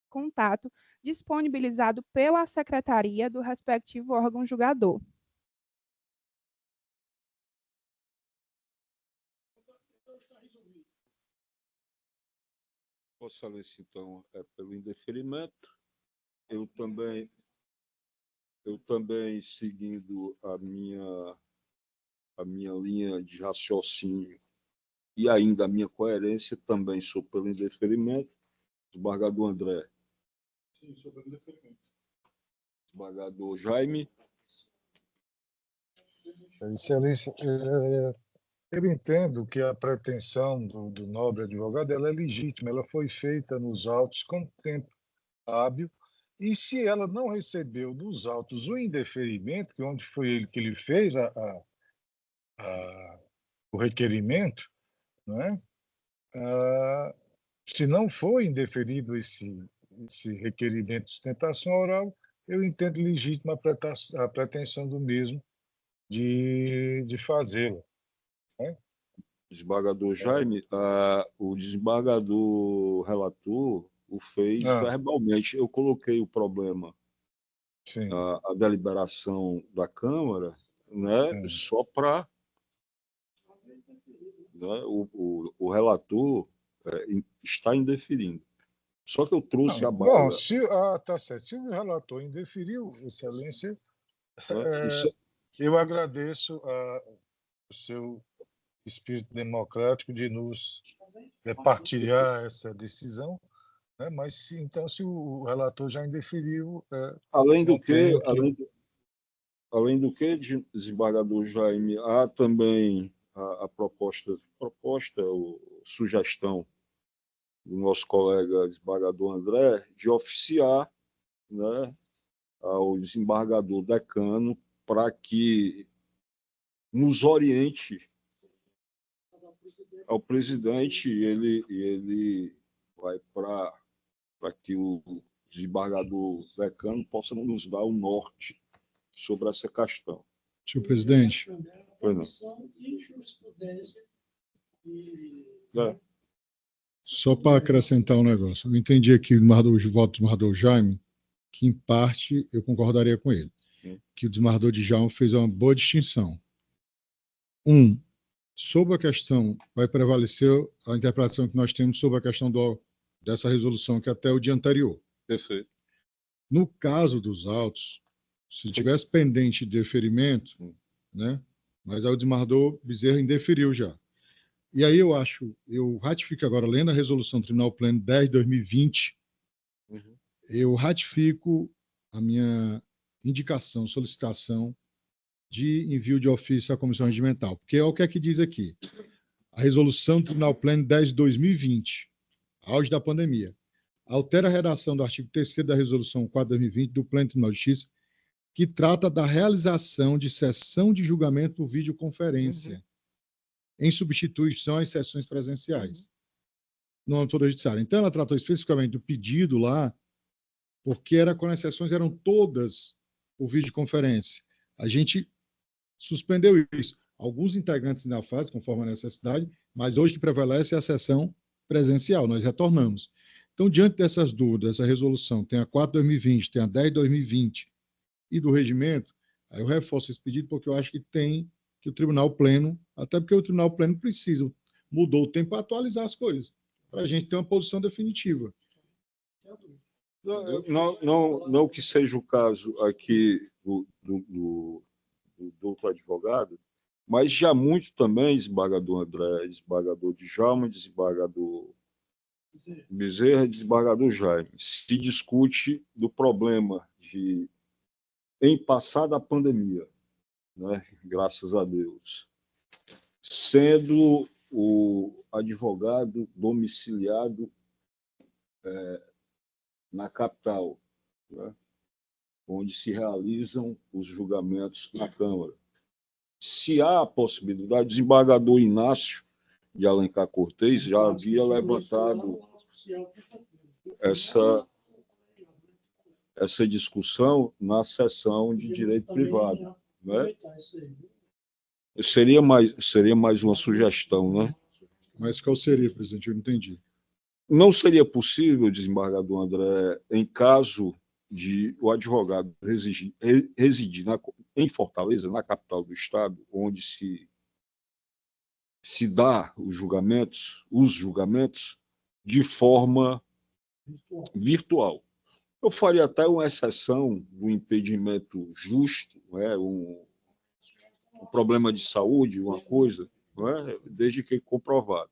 contato disponibilizado pela secretaria do respectivo órgão julgador. Vossa Excelência, então, é pelo indeferimento. Eu também, seguindo a minha linha de raciocínio e ainda a minha coerência, também sou pelo indeferimento. Desembargador André. Sim, sou pelo indeferimento. Desembargador Jaime. Excelência, eu entendo que a pretensão do nobre advogado ela é legítima, ela foi feita nos autos com tempo hábil, e se ela não recebeu dos autos o indeferimento, que onde foi ele que ele fez o requerimento, né? Se não foi indeferido esse requerimento de sustentação oral, eu entendo legítima a pretensão do mesmo de fazê-lo. Né? Desembargador Jaime, o desembargador relator o fez verbalmente. Eu coloquei o problema, a deliberação da Câmara, né, só para... Né, o relator está indeferindo. Só que eu trouxe a bala. Bom, tá certo. Se o relator indeferiu, Excelência, eu agradeço o seu espírito democrático de nos partilhar essa decisão, né? Mas então, se o relator já indeferiu, além do que, desembargador Jaime, há também a proposta ou sugestão do nosso colega desembargador André de oficiar, né, ao desembargador decano para que nos oriente ao presidente, ele vai para que o desembargador decano possa nos dar o norte sobre essa questão. Senhor presidente. Pois não. Só para acrescentar um negócio. Eu entendi aqui o voto do desembargador Jaime, que, em parte, eu concordaria com ele. Que o desembargador de Jaime fez uma boa distinção. Sobre a questão, vai prevalecer a interpretação que nós temos sobre a questão dessa resolução, que até o dia anterior. Perfeito. No caso dos autos, se tivesse pendente de deferimento, né, mas aí o desembargador Bezerra indeferiu já. E aí eu ratifico agora, lendo a resolução do Tribunal Pleno 10 de 2020, eu ratifico a minha indicação, solicitação de envio de ofício à Comissão Regimental, porque é o que é que diz aqui. A resolução do Tribunal Pleno 10 de 2020, auge da pandemia, altera a redação do artigo 3º da Resolução 4 de 2020 do Pleno Tribunal de Justiça, que trata da realização de sessão de julgamento por videoconferência, em substituição às sessões presenciais, no âmbito judiciário. Então, ela tratou especificamente do pedido lá, porque era quando as sessões eram todas por videoconferência. A gente suspendeu isso. Alguns integrantes ainda fazem, conforme a necessidade, mas hoje que prevalece é a sessão presencial, nós retornamos. Então, diante dessas dúvidas, essa resolução tem a 4 de 2020, tem a 10 de 2020 e do regimento, aí eu reforço esse pedido porque eu acho que tem que o Tribunal Pleno, até porque o Tribunal Pleno precisa, mudou o tempo para atualizar as coisas, para a gente ter uma posição definitiva. Não que seja o caso aqui do doutor advogado, mas já muito também, desembargador André, desembargador Djalma, desembargador Bezerra, desembargador Jaime, se discute do problema de, em passada a pandemia, né, graças a Deus, sendo o advogado domiciliado na capital, né, onde se realizam os julgamentos na Câmara. Se há a possibilidade, o desembargador Inácio de Alencar Cortez já havia levantado essa discussão na sessão de direito privado, né? Seria mais uma sugestão, né? Mas qual seria, presidente? Eu não entendi. não seria possível, desembargador André, em caso de o advogado residir em Fortaleza, na capital do estado, onde se dá os julgamentos de forma virtual. Eu faria até uma exceção do impedimento justo, um problema de saúde, uma coisa, desde que comprovado.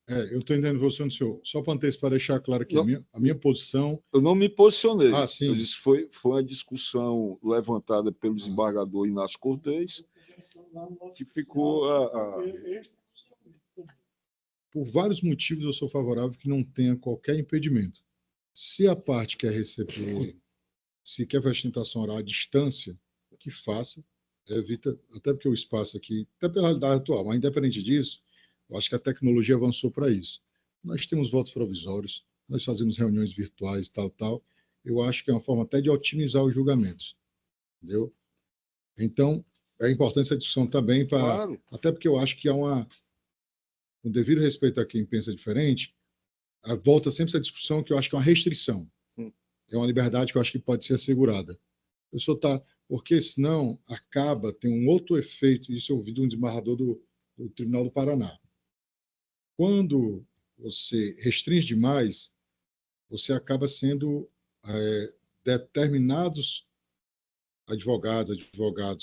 Eu estou entendendo você, senhor. Só para antecipar, deixar claro aqui, a minha posição... Eu não me posicionei. Sim. Eu disse, foi uma discussão levantada pelo desembargador Inácio Cortez, que ficou... Por vários motivos, eu sou favorável que não tenha qualquer impedimento. Se a parte quer receber, se quer fazer sustentação oral à distância, que faça, evita, até porque o espaço aqui, até pela realidade atual, mas independente disso, eu acho que a tecnologia avançou para isso. Nós temos votos provisórios, nós fazemos reuniões virtuais, tal. Eu acho que é uma forma até de otimizar os julgamentos, entendeu? Então, é importante essa discussão também, Claro. Até porque eu acho que há com devido respeito a quem pensa diferente, volta sempre essa discussão que eu acho que é uma restrição. É uma liberdade que eu acho que pode ser assegurada. Porque senão tem um outro efeito, isso eu ouvi de um desembargador do Tribunal do Paraná. Quando você restringe demais, você acaba sendo determinados advogados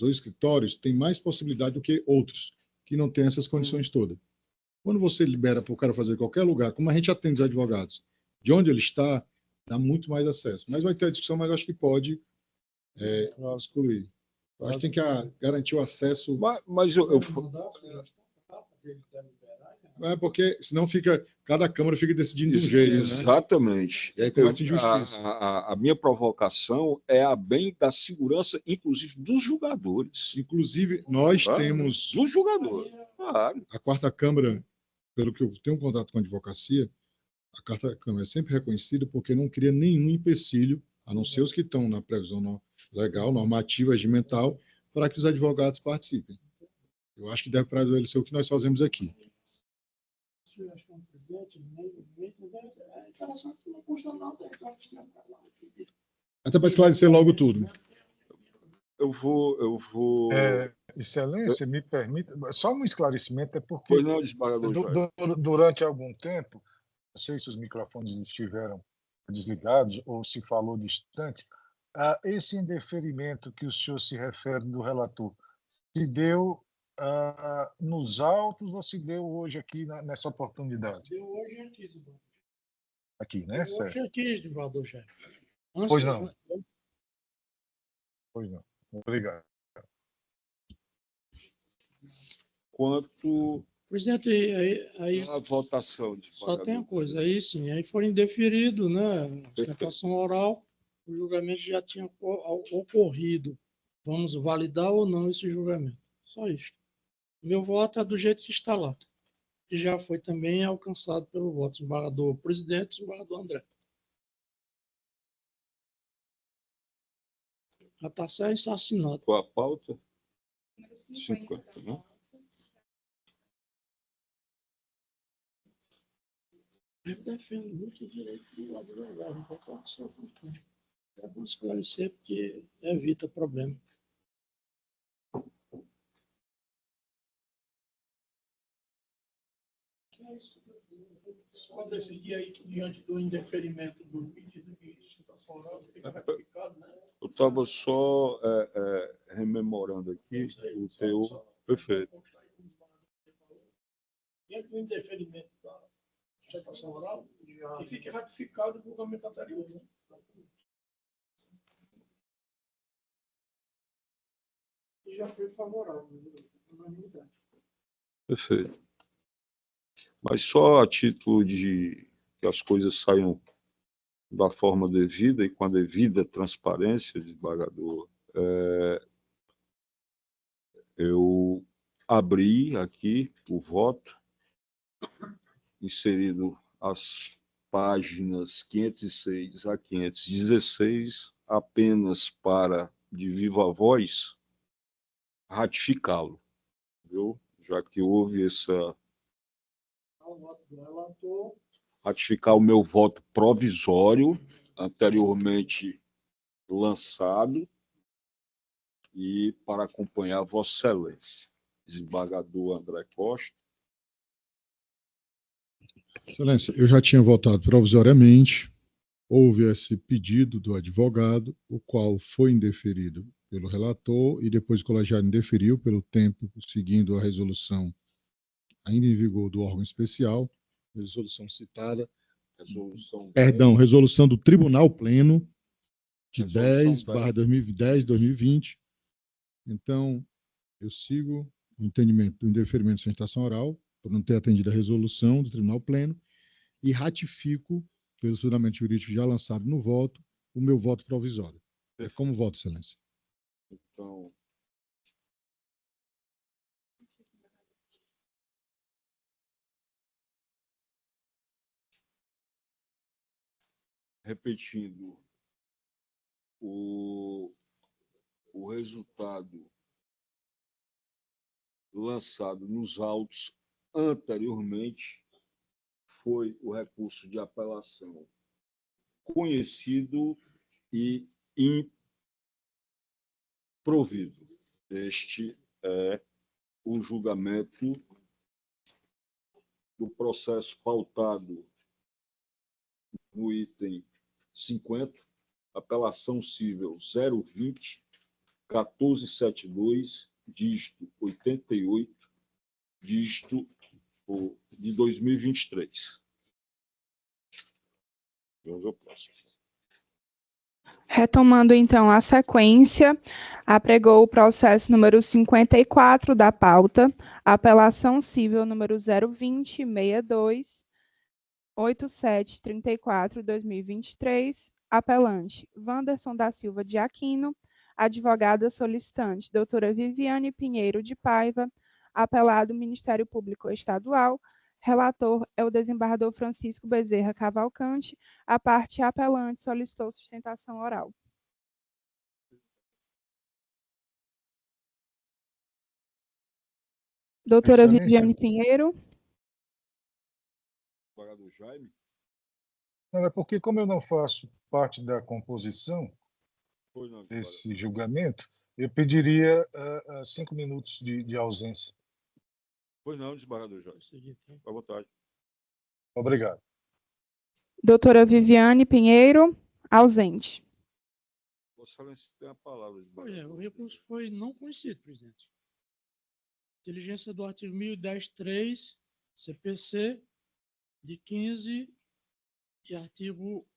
ou escritórios têm mais possibilidade do que outros que não têm essas condições todas. Quando você libera para o cara fazer em qualquer lugar, como a gente atende os advogados, de onde ele está, dá muito mais acesso. Mas vai ter a discussão, mas acho que pode excluir. Eu acho que tem que garantir o acesso. Mas porque senão cada Câmara fica decidindo de um jeito. Exatamente. Né? E aí começa injustiça. A minha provocação é a bem da segurança, inclusive dos julgadores. Inclusive, nós temos... Dos julgadores, claro. A quarta Câmara, pelo que eu tenho contato com a advocacia, a quarta Câmara é sempre reconhecida porque não cria nenhum empecilho, a não ser os que estão na previsão legal, normativa, regimental, para que os advogados participem. Eu acho que deve prevalecer o que nós fazemos aqui. Até para esclarecer logo tudo. Eu vou... Excelência, me permita, só um esclarecimento, é porque durante algum tempo, não sei se os microfones estiveram desligados ou se falou distante, esse indeferimento que o senhor se refere do relator, se deu nos autos ou se deu hoje aqui nessa oportunidade? Deu hoje aqui, Eduardo. Aqui, né? Deu hoje aqui, Eduardo, já. Pois não. Pois não. Obrigado. Quanto presidente, aí a votação de só tem uma coisa, aí sim, aí foi indeferido, né? A sustentação oral, o julgamento já tinha ocorrido. Vamos validar ou não esse julgamento. Só isso. Meu voto é do jeito que está lá, que já foi também alcançado pelo voto do desembargador presidente, desembargador André. Já está certo, está assinado. Com a pauta? 50, né? Eu defendo muito o direito do advogado, não pode ser o contrário. É bom esclarecer porque evita problema. Só decidir aí que diante do indeferimento do pedido de sustentação oral fica ratificado, né? Eu estava só rememorando aqui o teu... Perfeito. Diante do indeferimento da sustentação oral, que fique ratificado o julgamento anterior, né? E já foi favorável, unanimidade. Perfeito. Mas só a título de que as coisas saiam da forma devida e com a devida transparência, desembargador, eu abri aqui o voto, inserido as páginas 506 a 516, apenas para, de viva voz, ratificá-lo, viu? Já que houve essa... O voto do relator ratificar o meu voto provisório, anteriormente lançado, e para acompanhar Vossa Excelência, desembargador André Costa. Excelência, eu já tinha votado provisoriamente, houve esse pedido do advogado, o qual foi indeferido pelo relator e depois o colegiado indeferiu pelo tempo, seguindo a resolução ainda em vigor do órgão especial, resolução citada, resolução do Tribunal Pleno de 10/2010-2020. Então, eu sigo o entendimento do indeferimento de sustentação oral, por não ter atendido a resolução do Tribunal Pleno, e ratifico, pelo fundamento jurídico já lançado no voto, o meu voto provisório. É como voto, Excelência. Então, repetindo, o resultado lançado nos autos anteriormente foi o recurso de apelação conhecido e improvido. Este é o julgamento do processo pautado no item 50, apelação cível 020-1472, dígito 88, dígito de 2023. Vamos ao próximo. Retomando, então, a sequência, apregou o processo número 54 da pauta, apelação cível número 020-62-8734-2023, apelante Wanderson da Silva de Aquino, advogada solicitante doutora Viviane Pinheiro de Paiva, apelado Ministério Público Estadual, relator é o desembargador Francisco Bezerra Cavalcante, a parte apelante solicitou sustentação oral. Doutora Viviane Pinheiro. Desembargador Jaime. Não, é porque, como eu não faço parte da composição desse julgamento, eu pediria 5 minutos de ausência. Pois não, desembargador Joyce. Fique à vontade. Obrigado. Doutora Viviane Pinheiro, ausente. Vossa Excelência tem a palavra. O recurso foi não conhecido, presidente. Diligência do artigo 1010-3, CPC, de 15, e artigo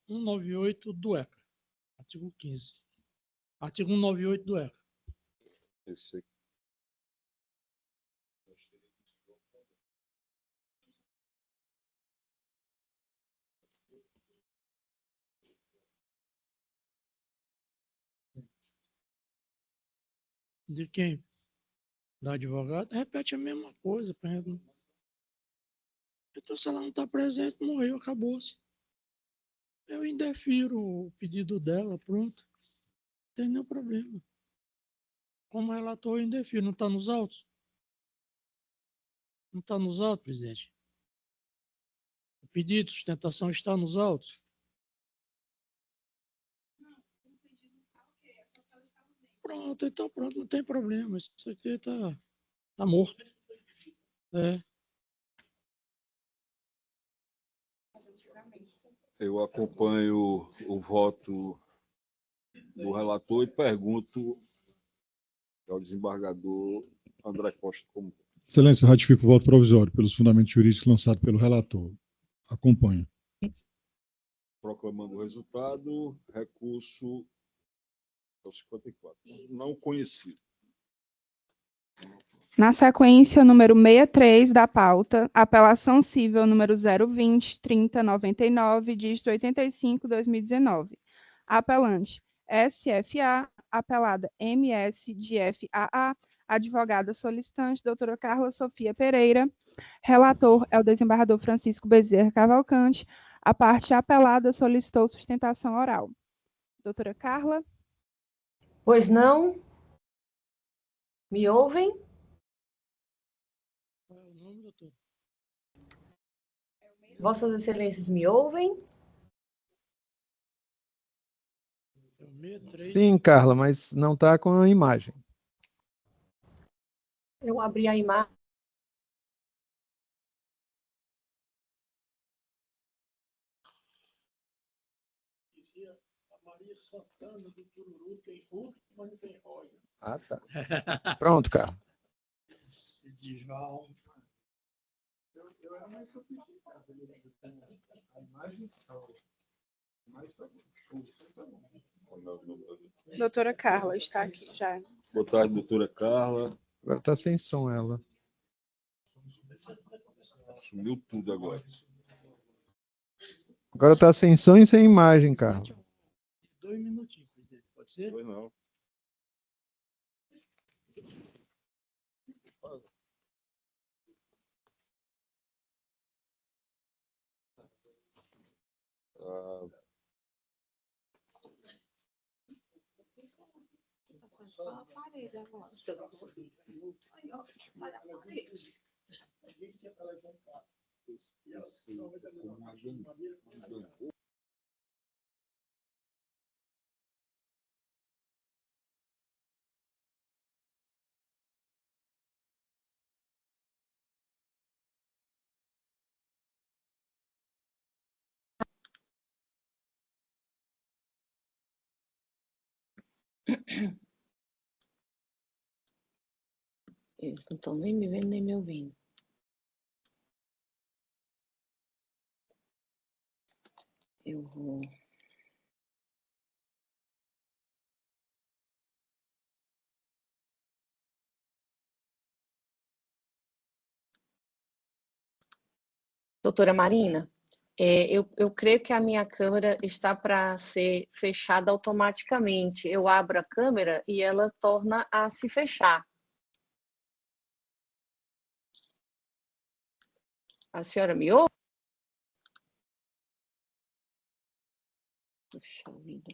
198 do ECA. Artigo 15. Artigo 198 do ECA. Esse aqui. De quem? Da advogada? Repete a mesma coisa. Então, se ela não está presente, morreu, acabou-se. Eu indefiro o pedido dela, pronto. Não tem nenhum problema. Como relator, eu indefiro. Não está nos autos? Não está nos autos, presidente? O pedido de sustentação está nos autos? Pronto, então pronto, não tem problema. Isso aqui está morto. É. Eu acompanho o voto do relator e pergunto ao desembargador André Costa como. Excelência, ratifico o voto provisório pelos fundamentos jurídicos lançados pelo relator. Acompanho. Proclamando o resultado, recurso ao 54. Não conhecido. Na sequência, o número 63 da pauta, apelação cível número 020-3099, dígito 85/2019. Apelante SFA, apelada MS de FAA, advogada solicitante, doutora Carla Sofia Pereira. Relator é o desembargador Francisco Bezerra Cavalcante. A parte apelada solicitou sustentação oral. Doutora Carla. Pois não? Me ouvem? Qual é o nome, doutor? Vossas Excelências me ouvem? Sim, Carla, mas não está com a imagem. Eu abri a imagem. Ah, tá. Pronto, Carla. Doutora Carla está aqui já. Boa tarde, doutora Carla. Agora está sem som ela. Sumiu tudo agora. Agora está sem som e sem imagem, Carla. 2 minutinhos, pode ser? Foi não. Eles não estão nem me vendo, nem me ouvindo. Eu vou... Doutora Marina, eu creio que a minha câmera está para ser fechada automaticamente. Eu abro a câmera e ela torna a se fechar. A senhora me ouve? Puxa vida.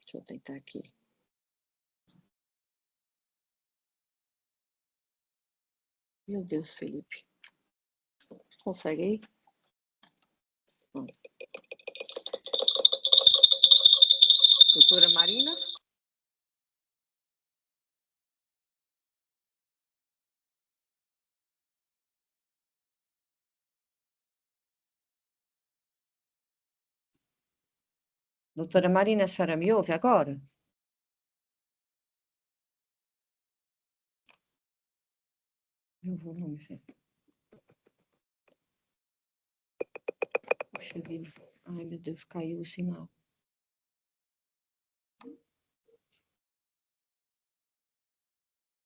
Deixa eu tentar aqui. Meu Deus, Felipe. Consegue aí? Doutora Marina? Doutora Marina, a senhora me ouve agora? Eu vou não me ver. Puxa vida. Ai, meu Deus, caiu o sinal.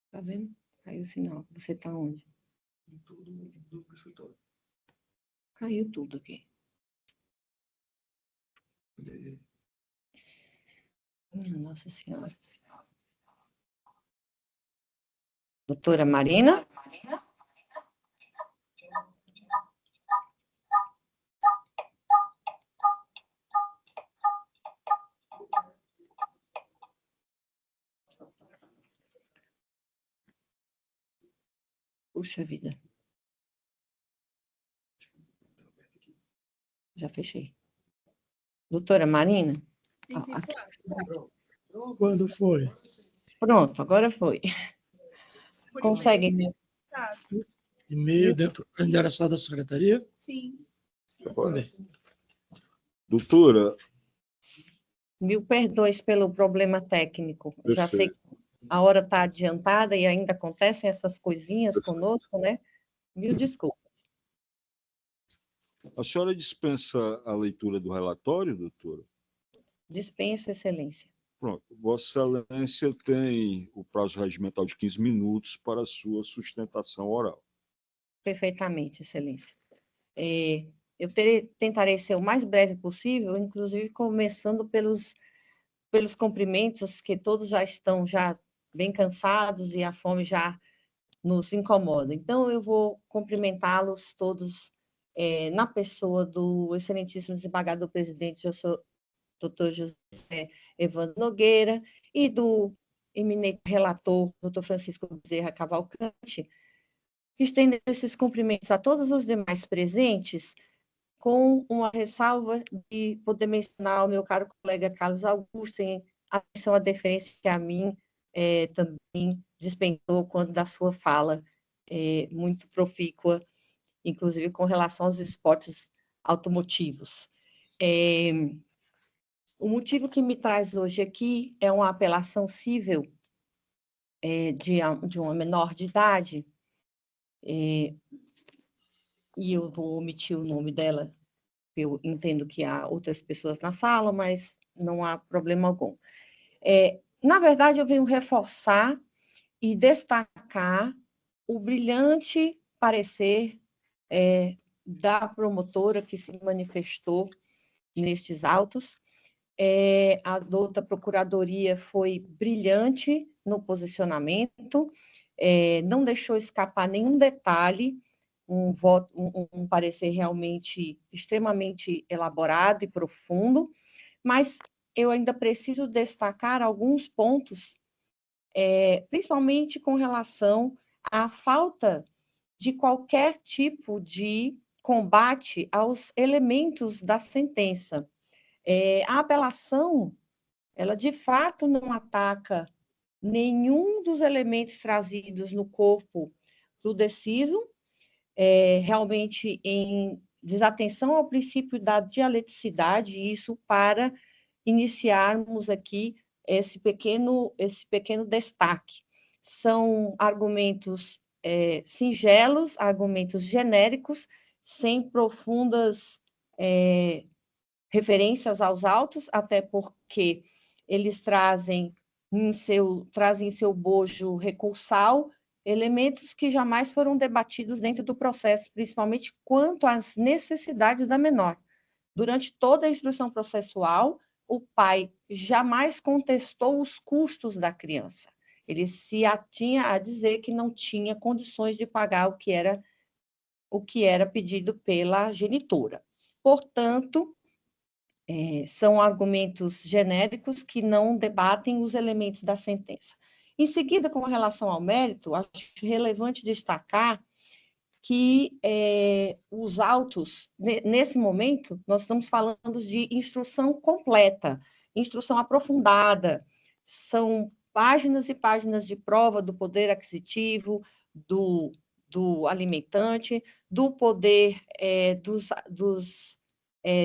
Tá vendo? Caiu o sinal. Você tá onde? Caiu tudo aqui. Minha Nossa Senhora. Doutora Marina? Puxa vida. Já fechei. Doutora Marina? Quando foi? Pronto, agora foi. Consegue me... E-mail dentro do endereçado da secretaria? Sim. Doutora, Mil perdões pelo problema técnico. Já sei que a hora está adiantada e ainda acontecem essas coisinhas conosco, né? Mil desculpas. a senhora dispensa a leitura do relatório, doutora? Dispensa, Excelência. Pronto. Vossa Excelência tem o prazo regimental de 15 minutos para a sua sustentação oral. Perfeitamente, Excelência. Eu tentarei ser o mais breve possível, inclusive começando pelos cumprimentos, que todos já estão bem cansados e a fome já nos incomoda. Então, eu vou cumprimentá-los todos na pessoa do excelentíssimo desembargador presidente, Dr. José Evandro Nogueira, e do eminente relator, doutor Francisco Bezerra Cavalcante, estendendo esses cumprimentos a todos os demais presentes, com uma ressalva de poder mencionar o meu caro colega Carlos Augusto, em atenção à deferência que a mim também dispensou quando da sua fala muito profícua, inclusive com relação aos esportes automotivos. O motivo que me traz hoje aqui é uma apelação cível de uma menor de idade, e eu vou omitir o nome dela, eu entendo que há outras pessoas na sala, mas não há problema algum. Na verdade, eu venho reforçar e destacar o brilhante parecer da promotora que se manifestou nestes autos. A douta Procuradoria foi brilhante no posicionamento, não deixou escapar nenhum detalhe, um parecer realmente extremamente elaborado e profundo, mas eu ainda preciso destacar alguns pontos, principalmente com relação à falta de qualquer tipo de combate aos elementos da sentença. A apelação, ela de fato não ataca nenhum dos elementos trazidos no corpo do deciso, realmente em desatenção ao princípio da dialeticidade, isso para iniciarmos aqui esse pequeno destaque. São argumentos singelos, argumentos genéricos, sem profundas referências aos autos, até porque eles trazem em seu bojo recursal elementos que jamais foram debatidos dentro do processo, principalmente quanto às necessidades da menor. Durante toda a instrução processual, o pai jamais contestou os custos da criança. Ele se atinha a dizer que não tinha condições de pagar o que era pedido pela genitora. Portanto, são argumentos genéricos que não debatem os elementos da sentença. Em seguida, com relação ao mérito, acho relevante destacar que os autos, nesse momento, nós estamos falando de instrução completa, instrução aprofundada, são páginas e páginas de prova do poder aquisitivo, do alimentante, do poder dos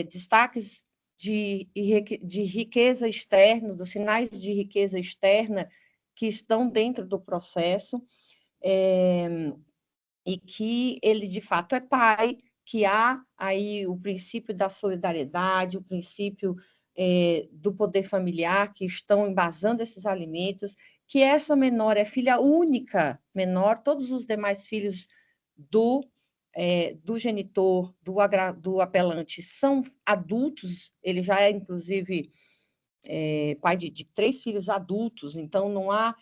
destaques de riqueza externa, dos sinais de riqueza externa que estão dentro do processo, e que ele, de fato, é pai, que há aí o princípio da solidariedade, o princípio do poder familiar, que estão embasando esses alimentos, que essa menor é filha única, menor, todos os demais filhos do genitor, do apelante, são adultos, ele já é, inclusive, pai de 3 filhos adultos, então não há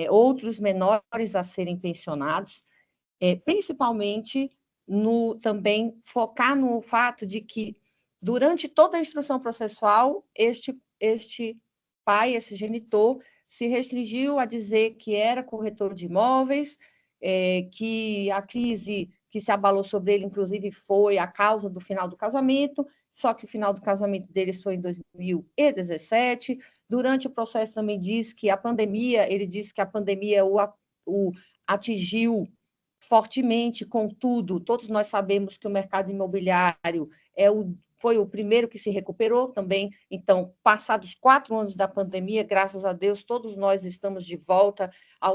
outros menores a serem pensionados, principalmente também focar no fato de que, durante toda a instrução processual, este pai, esse genitor, se restringiu a dizer que era corretor de imóveis, que a crise que se abalou sobre ele, inclusive, foi a causa do final do casamento, só que o final do casamento deles foi em 2017. Durante o processo também ele disse que a pandemia o atingiu fortemente, contudo, todos nós sabemos que o mercado imobiliário foi o primeiro que se recuperou também, então, passados 4 anos da pandemia, graças a Deus, todos nós estamos de volta à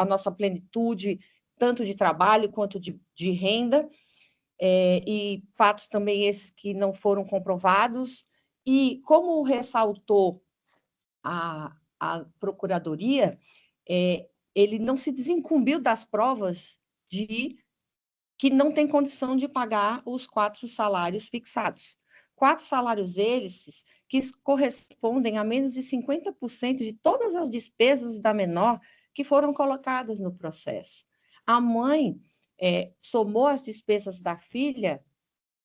nossa plenitude, tanto de trabalho quanto de renda, e fatos também esses que não foram comprovados, e como ressaltou a Procuradoria, ele não se desincumbiu das provas de que não tem condição de pagar os 4 salários fixados. 4 salários esses que correspondem a menos de 50% de todas as despesas da menor que foram colocadas no processo. A mãe somou as despesas da filha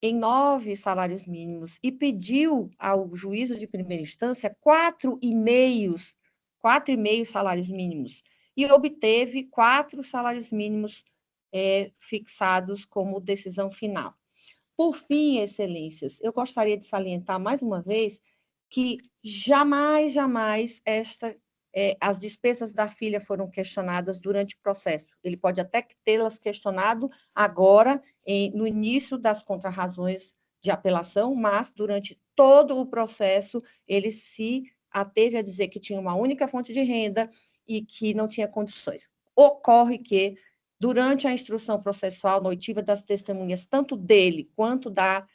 em 9 salários mínimos e pediu ao juízo de primeira instância 4,5 salários mínimos e obteve 4 salários mínimos fixados como decisão final. Por fim, excelências, eu gostaria de salientar mais uma vez que jamais as despesas da filha foram questionadas durante o processo. Ele pode até tê-las questionado agora, no início das contrarrazões de apelação, mas durante todo o processo ele se ateve a dizer que tinha uma única fonte de renda e que não tinha condições. Ocorre que, durante a instrução processual na oitiva das testemunhas, tanto dele quanto da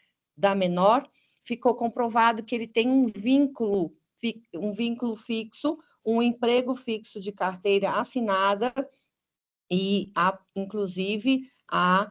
menor, ficou comprovado que ele tem um vínculo fixo, um emprego fixo de carteira assinada, e, inclusive, a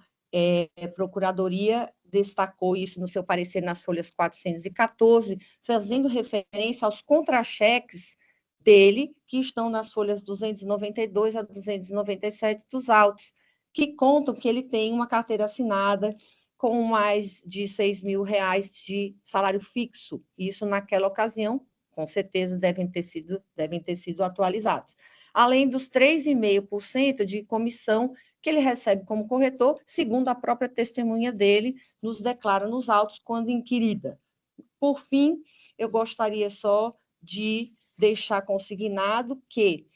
Procuradoria destacou isso no seu parecer nas folhas 414, fazendo referência aos contra-cheques dele, que estão nas folhas 292 a 297 dos autos, que contam que ele tem uma carteira assinada com mais de R$6.000 de salário fixo. Isso, naquela ocasião, com certeza, devem ter sido atualizados. Além dos 3,5% de comissão que ele recebe como corretor, segundo a própria testemunha dele, nos declara nos autos quando inquirida. Por fim, eu gostaria só de deixar consignado que,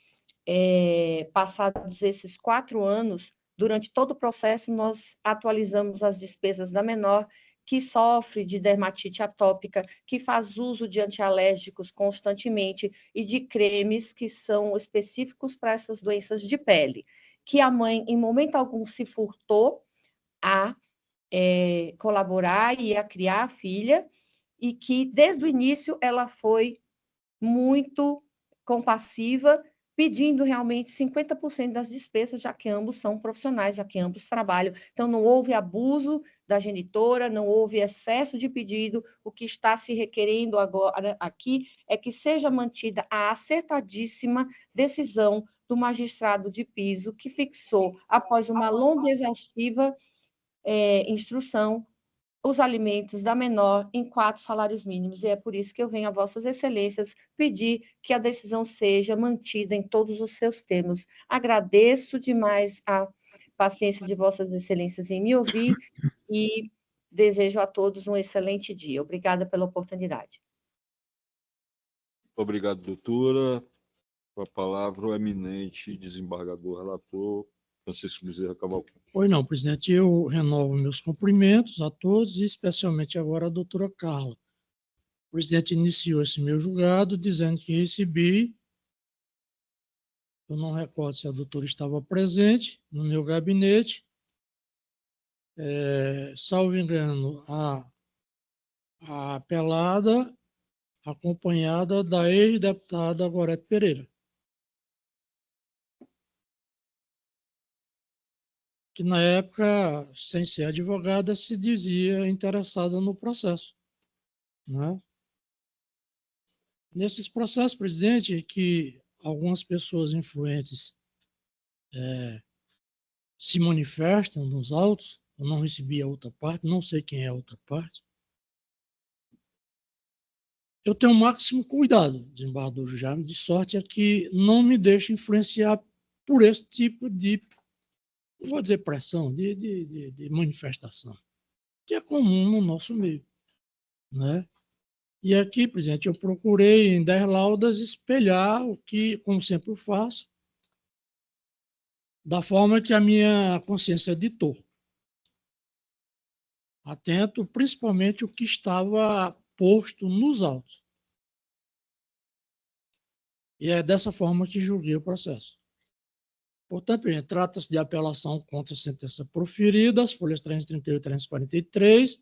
passados esses 4 anos, durante todo o processo, nós atualizamos as despesas da menor, que sofre de dermatite atópica, que faz uso de antialérgicos constantemente e de cremes que são específicos para essas doenças de pele, que a mãe, em momento algum, se furtou a colaborar e a criar a filha, e que, desde o início, ela foi muito compassiva, pedindo realmente 50% das despesas, já que ambos são profissionais, já que ambos trabalham. Então, não houve abuso da genitora, não houve excesso de pedido. O que está se requerendo agora aqui é que seja mantida a acertadíssima decisão do magistrado de piso, que fixou, após uma longa e exaustiva instrução, os alimentos da menor em 4 salários mínimos, e é por isso que eu venho a vossas excelências pedir que a decisão seja mantida em todos os seus termos. Agradeço demais a paciência de vossas excelências em me ouvir e desejo a todos um excelente dia. Obrigada pela oportunidade. Obrigado, doutora. Com a palavra, o eminente desembargador relator, Francisco Bezerra Cavalcante. Pois não, presidente, eu renovo meus cumprimentos a todos, e especialmente agora a doutora Carla. O presidente iniciou esse meu julgado dizendo que recebi, eu não recordo se a doutora estava presente, no meu gabinete, salvo engano, a apelada acompanhada da ex-deputada Gorete Pereira, que na época, sem ser advogada, se dizia interessada no processo, né? Nesses processos, presidente, que algumas pessoas influentes se manifestam nos autos, eu não recebi a outra parte, não sei quem é a outra parte, eu tenho o máximo cuidado, desembargador Jaime, de sorte é que não me deixe influenciar por esse tipo de, não vou dizer pressão, de manifestação, que é comum no nosso meio, né? E aqui, presidente, eu procurei em 10 laudas espelhar o que, como sempre eu faço, da forma que a minha consciência ditou. Atento, principalmente, o que estava posto nos autos. E é dessa forma que julguei o processo. Portanto, trata-se de apelação contra a sentença proferida, as folhas 338 e 343,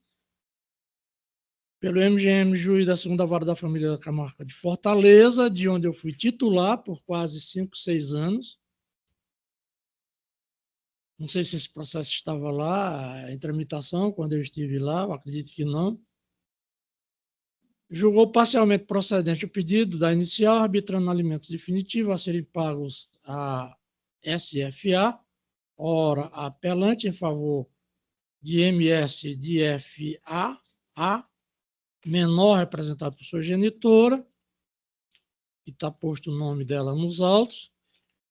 pelo MGM, juiz da 2ª Vara da Família da Comarca de Fortaleza, de onde eu fui titular por quase 5, 6 anos. Não sei se esse processo estava lá em tramitação quando eu estive lá, eu acredito que não. Julgou parcialmente procedente o pedido da inicial, arbitrando alimentos definitivos a serem pagos à SFA, ora, a apelante em favor de MS de FA, menor representado por sua genitora, que está posto o nome dela nos autos,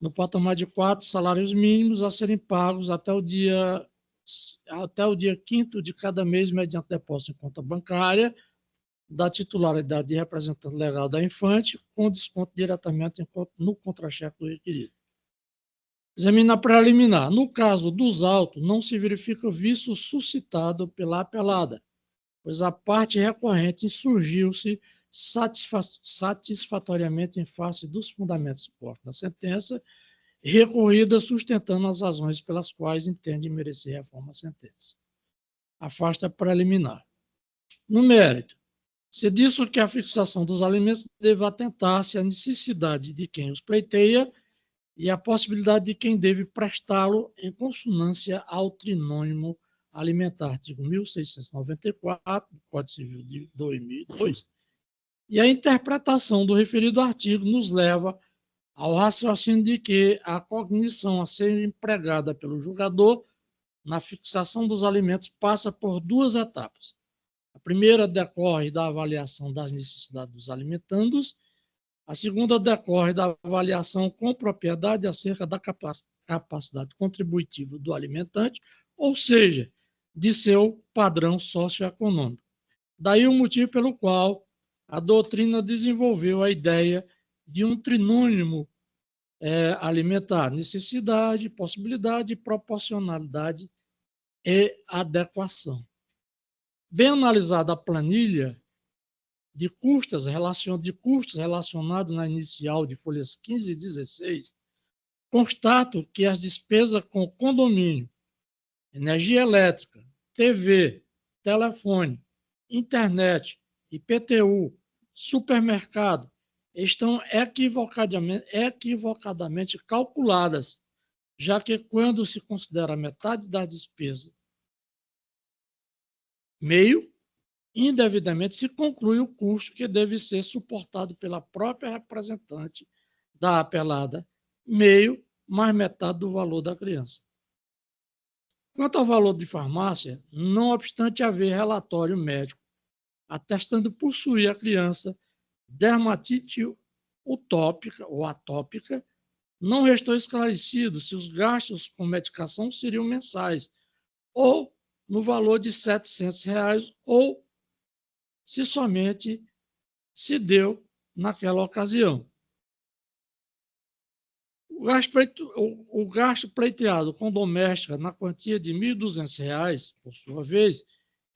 no patamar de 4 salários mínimos a serem pagos até o dia 5º de cada mês, mediante depósito em conta bancária da titularidade de representante legal da infante, com desconto diretamente no contra-cheque do requerido. Examina preliminar. No caso dos autos, não se verifica vício suscitado pela apelada, pois a parte recorrente insurgiu-se satisfatoriamente em face dos fundamentos postos na sentença, recorrida sustentando as razões pelas quais entende merecer reforma à sentença. Afasta preliminar. No mérito, se disso que a fixação dos alimentos deve atentar-se à necessidade de quem os pleiteia e à possibilidade de quem deve prestá-lo em consonância ao trinônimo alimentar, artigo 1694 do Código Civil de 2002, e a interpretação do referido artigo nos leva ao raciocínio de que a cognição a ser empregada pelo julgador na fixação dos alimentos passa por 2 etapas. A primeira decorre da avaliação das necessidades dos alimentandos, a segunda decorre da avaliação com propriedade acerca da capacidade contributiva do alimentante, ou seja, de seu padrão socioeconômico. Daí o motivo pelo qual a doutrina desenvolveu a ideia de um trinônimo alimentar: necessidade, possibilidade, proporcionalidade e adequação. Bem analisada a planilha de custos relacionados na inicial de folhas 15 e 16, constato que as despesas com condomínio, energia elétrica, TV, telefone, internet, IPTU, supermercado, estão equivocadamente calculadas, já que quando se considera metade das despesas meio, indevidamente se conclui o custo que deve ser suportado pela própria representante da apelada, meio mais metade do valor da criança. Quanto ao valor de farmácia, não obstante haver relatório médico atestando possuir a criança dermatite utópica ou atópica, não restou esclarecido se os gastos com medicação seriam mensais ou no valor de R$ 700 ou se somente se deu naquela ocasião. O gasto pleiteado com doméstica na quantia de R$ 1.200, por sua vez,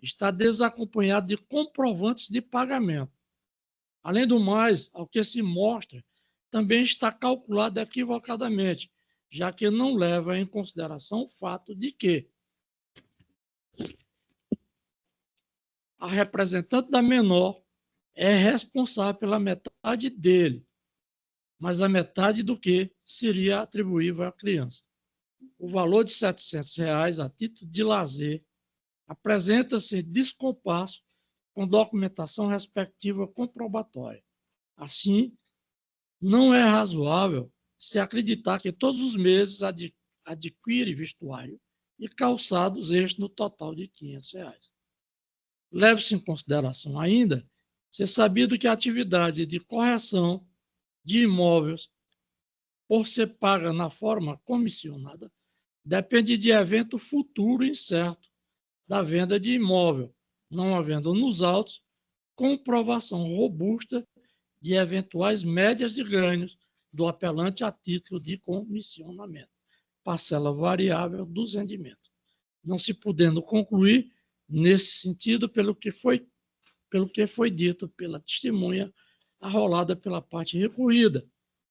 está desacompanhado de comprovantes de pagamento. Além do mais, ao que se mostra, também está calculado equivocadamente, já que não leva em consideração o fato de que a representante da menor é responsável pela metade dele, mas a metade do que seria atribuível à criança. O valor de R$ 700 a título de lazer apresenta-se em descompasso com documentação respectiva comprobatória. Assim, não é razoável se acreditar que todos os meses adquire vestuário e calçados este no total de R$ 500. Leve-se em consideração ainda ser sabido que a atividade de correção de imóveis, por ser paga na forma comissionada, depende de evento futuro incerto da venda de imóvel, não havendo nos autos comprovação robusta de eventuais médias de ganhos do apelante a título de comissionamento, parcela variável dos rendimentos, não se podendo concluir nesse sentido pelo que foi dito pela testemunha arrolada pela parte recorrida.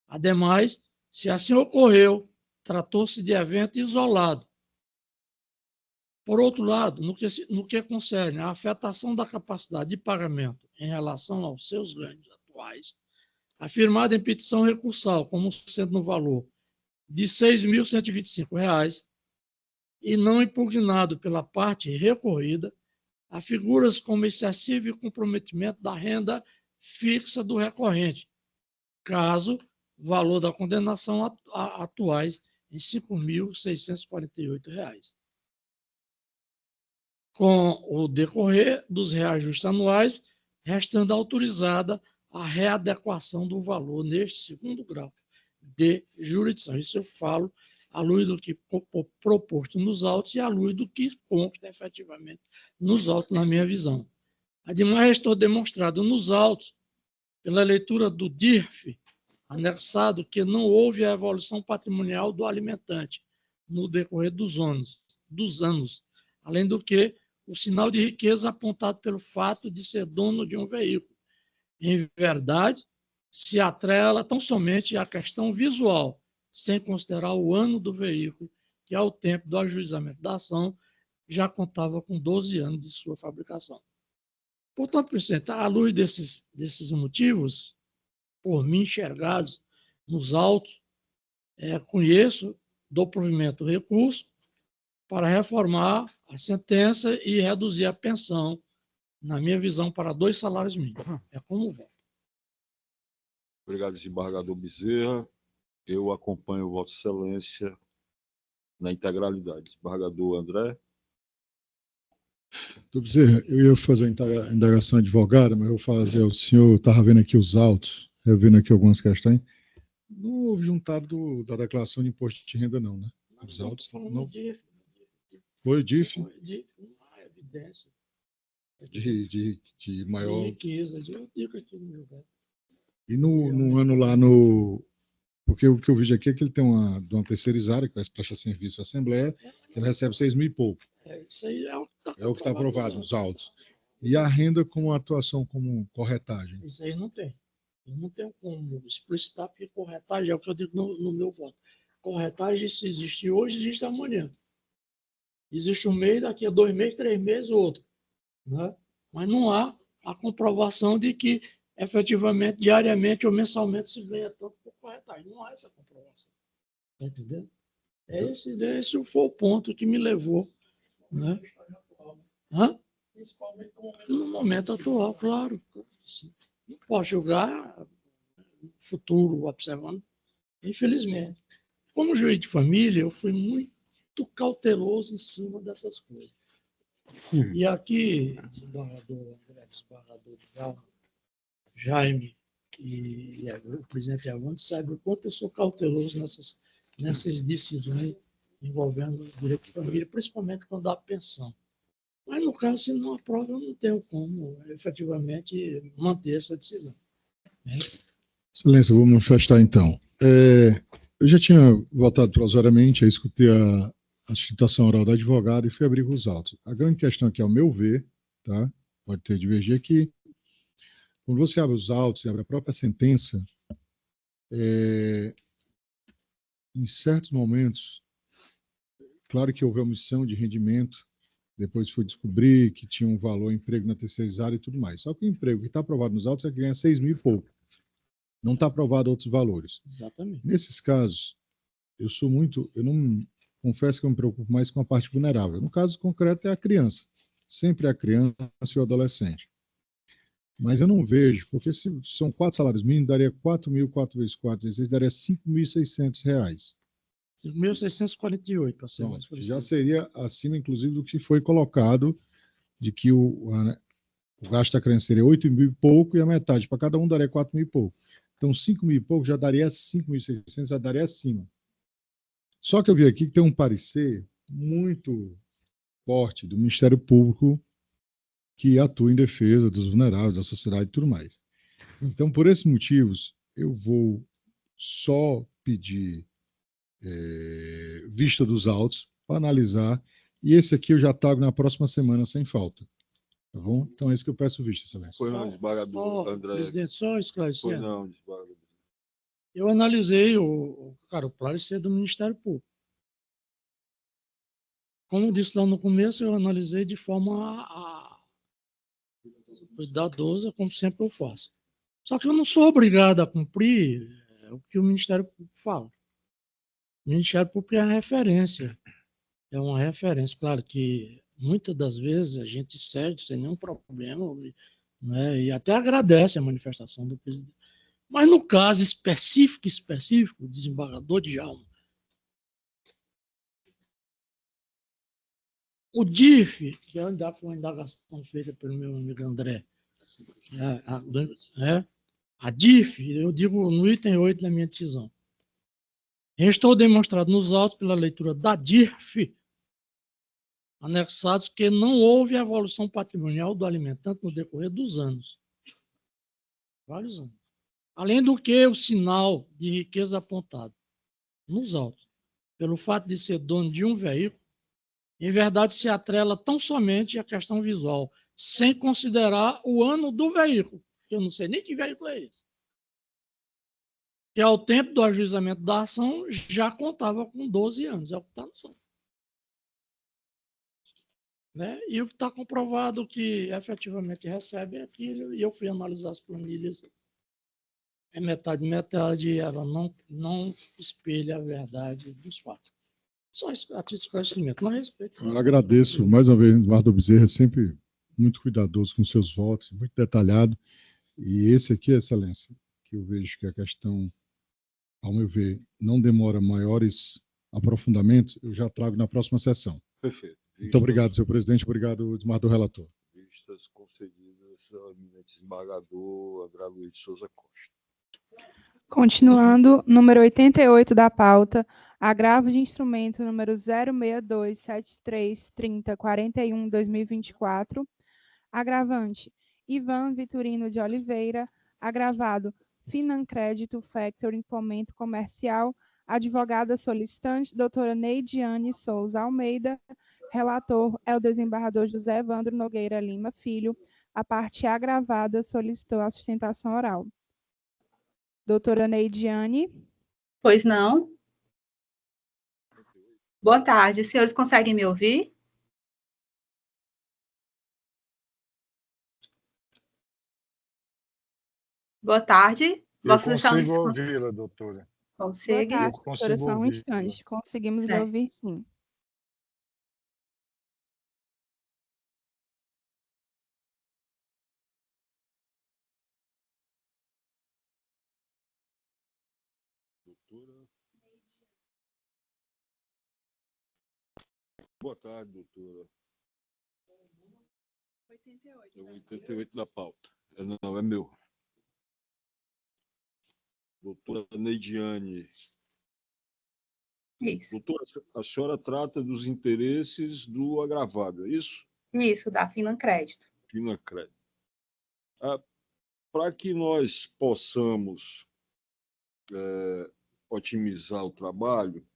Ademais, se assim ocorreu, tratou-se de evento isolado. Por outro lado, no que concerne à afetação da capacidade de pagamento em relação aos seus ganhos atuais, afirmada em petição recursal como sendo no valor de R$ 6.125 e não impugnado pela parte recorrida, afigura-se como excessivo comprometimento da renda fixa do recorrente, caso o valor da condenação atuais em R$ 5.648. com o decorrer dos reajustes anuais, restando autorizada a readequação do valor neste segundo grau de jurisdição. Isso eu falo à luz do que proposto nos autos e à luz do que consta efetivamente nos autos, na minha visão. Ademais, estou demonstrado nos autos, pela leitura do DIRF, anexado que não houve a evolução patrimonial do alimentante no decorrer dos anos, além do que o sinal de riqueza apontado pelo fato de ser dono de um veículo. Em verdade, se atrela tão somente à questão visual, sem considerar o ano do veículo, que ao tempo do ajuizamento da ação já contava com 12 anos de sua fabricação. Portanto, presidente, à luz desses motivos, por mim enxergados nos autos, conheço, dou provimento ao recurso para reformar a sentença e reduzir a pensão, na minha visão, para 2 salários mínimos. É como voto. Obrigado, desembargador Bezerra. Eu acompanho Vossa Excelência na integralidade. Desembargador André. Doutor Bezerra, eu ia fazer a indagação advogada, mas eu vou fazer. O senhor estava vendo aqui os autos, vendo aqui algumas questões. Não houve juntado da declaração de imposto de renda, não, né? Os autos. Não. Foi o DIF? Foi o DIF, uma evidência. De maior. De riqueza, eu digo aqui no meu velho. E no ano lá no. Porque o que eu vejo aqui é que ele tem de uma terceirizada, que vai prestar serviço à Assembleia, que ele recebe 6 mil e pouco. Isso aí é o que está É o que está aprovado nos autos. E a renda como atuação como corretagem? Isso aí não tem. Eu não tenho como explicitar, porque corretagem é o que eu digo no meu voto. Corretagem, se existe hoje, existe amanhã. Existe um mês, daqui a 2 meses, 3 meses, outro. Né? Mas não há a comprovação de que efetivamente, diariamente ou mensalmente se ganha tanto por corretagem. Não há essa comprovação. Está entendendo? Esse foi o ponto que me levou. Né? Hã? No momento atual, claro. Não posso julgar no futuro observando, infelizmente. Como juiz de família, eu fui muito cauteloso em cima dessas coisas. E aqui, desembargador André, desembargador Jaime e o presidente Evandro sabe o quanto eu sou cauteloso nessas decisões envolvendo o direito de família, principalmente quando há pensão. Mas, no caso, se não aprova, eu não tenho como, efetivamente, manter essa decisão. Excelência, vou manifestar, então. Eu já tinha votado provisoriamente, escutei a citação oral da advogada e fui abrir os autos. A grande questão aqui, ao meu ver, tá? Pode ter divergir aqui, quando você abre os autos e abre a própria sentença, em certos momentos, claro que houve omissão de rendimento, depois foi descobrir que tinha um valor, emprego na terceirizada e tudo mais. Só que o emprego que está aprovado nos autos é que ganha 6 mil e pouco. Não está aprovado outros valores. Exatamente. Nesses casos, eu não confesso que eu me preocupo mais com a parte vulnerável. No caso concreto é a criança. Sempre é a criança e o adolescente. Mas eu não vejo, porque se são 4 salários mínimos, daria 4 mil, 4 vezes 4, 16, daria R$5.600. 5.648, para ser mais já seria acima, inclusive, do que foi colocado, de que o gasto da criança seria 8 mil e pouco, e a metade para cada um daria 4 mil e pouco. Então, 5 mil e pouco já daria 5.600, já daria acima. Só que eu vi aqui que tem um parecer muito forte do Ministério Público que atua em defesa dos vulneráveis, da sociedade e tudo mais. Então, por esses motivos, eu vou só pedir vista dos autos para analisar, e esse aqui eu já trago na próxima semana sem falta. Tá bom? Então é isso que eu peço vista, excelência. Foi não, desembargador André. Presidente, só esclarecendo. Foi não, desembargador. Eu analisei o parecer do Ministério Público. Como eu disse lá no começo, eu analisei de forma cuidadosa, como sempre eu faço. Só que eu não sou obrigado a cumprir o que o Ministério Público fala. O Ministério Público é a referência. É uma referência. Claro que muitas das vezes a gente cede sem nenhum problema, né, e até agradece a manifestação do presidente. Mas no caso específico, o desembargador Djalma O DIF, que foi uma indagação feita pelo meu amigo André, a DIF, eu digo no item 8 da minha decisão. Estou demonstrado nos autos, pela leitura da DIF, anexados, que não houve evolução patrimonial do alimentante no decorrer dos anos. Vários anos. Além do que o sinal de riqueza apontado nos autos, pelo fato de ser dono de um veículo, em verdade se atrela tão somente à questão visual, sem considerar o ano do veículo, que eu não sei nem que veículo é esse. Que ao tempo do ajuizamento da ação já contava com 12 anos, é o que está no som. Né? E o que está comprovado que efetivamente recebe é aquilo, e eu fui analisar as planilhas, é metade, ela não espelha a verdade dos fatos. Só isso, a título de esclarecimento, mas respeito. Eu agradeço mais uma vez, Eduardo Bezerra, sempre muito cuidadoso com seus votos, muito detalhado. E esse aqui, Excelência, que eu vejo que a questão, ao meu ver, não demora maiores aprofundamentos, eu já trago na próxima sessão. Perfeito. Muito obrigado, senhor presidente. Obrigado, desembargador relator. Vistas concedidas ao eminente desembargador André Luiz de Souza Costa. Continuando, número 88 da pauta, agravo de instrumento número 062733041-2024, agravante Ivan Vitorino de Oliveira, agravado Financrédito Factoring Fomento Comercial, advogada solicitante, doutora Neidiane Souza Almeida, relator é o desembargador José Evandro Nogueira Lima Filho, a parte agravada solicitou a sustentação oral. Doutora Neidiane. Pois não. Boa tarde. Senhores, conseguem me ouvir? Boa tarde. Eu consigo ouvi-la, doutora. Consegue? Boa tarde, doutora, só um instante. Conseguimos lhe ouvir, sim. Boa tarde, doutora. 88. É o 88 da pauta. Não, é meu. Doutora Neidiane. Isso. Doutora, a senhora trata dos interesses do agravado, é isso? Isso, da Financrédito. Financrédito. Para que nós possamos otimizar o trabalho,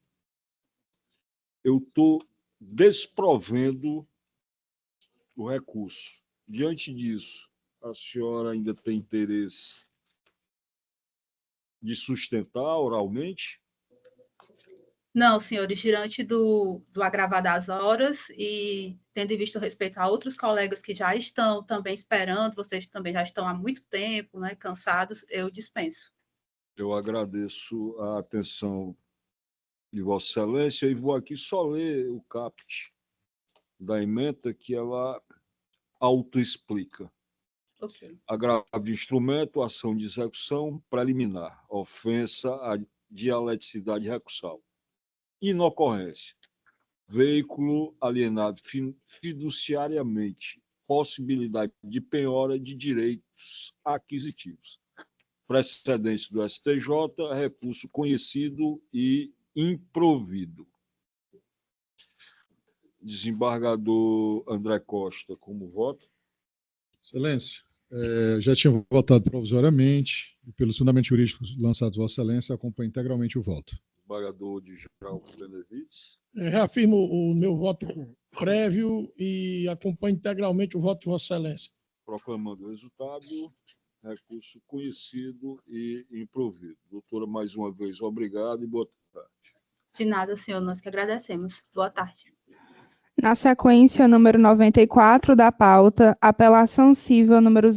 eu estou desprovendo o recurso. Diante disso, a senhora ainda tem interesse de sustentar oralmente? Não, senhores, diante do agravar das horas e tendo em vista o respeito a outros colegas que já estão também esperando, vocês também já estão há muito tempo, né, cansados, eu dispenso. Eu agradeço a atenção de Vossa Excelência e vou aqui só ler o caput da ementa que ela autoexplica. Okay. Agravo de instrumento, ação de execução preliminar, ofensa à dialeticidade recursal. Inocorrência, veículo alienado fiduciariamente, possibilidade de penhora de direitos aquisitivos. Precedência do STJ, recurso conhecido e improvido. Desembargador André Costa, como voto? Excelência, já tinha votado provisoriamente e pelos fundamentos jurídicos lançados Vossa Excelência, acompanho integralmente o voto. Desembargador Djalma Benevides. Reafirmo o meu voto prévio e acompanho integralmente o voto de Vossa Excelência. Proclamando o resultado, recurso conhecido e improvido. Doutora, mais uma vez, obrigado e boa tarde. De nada, senhor, nós que agradecemos. Boa tarde. Na sequência, número 94 da pauta, apelação civil número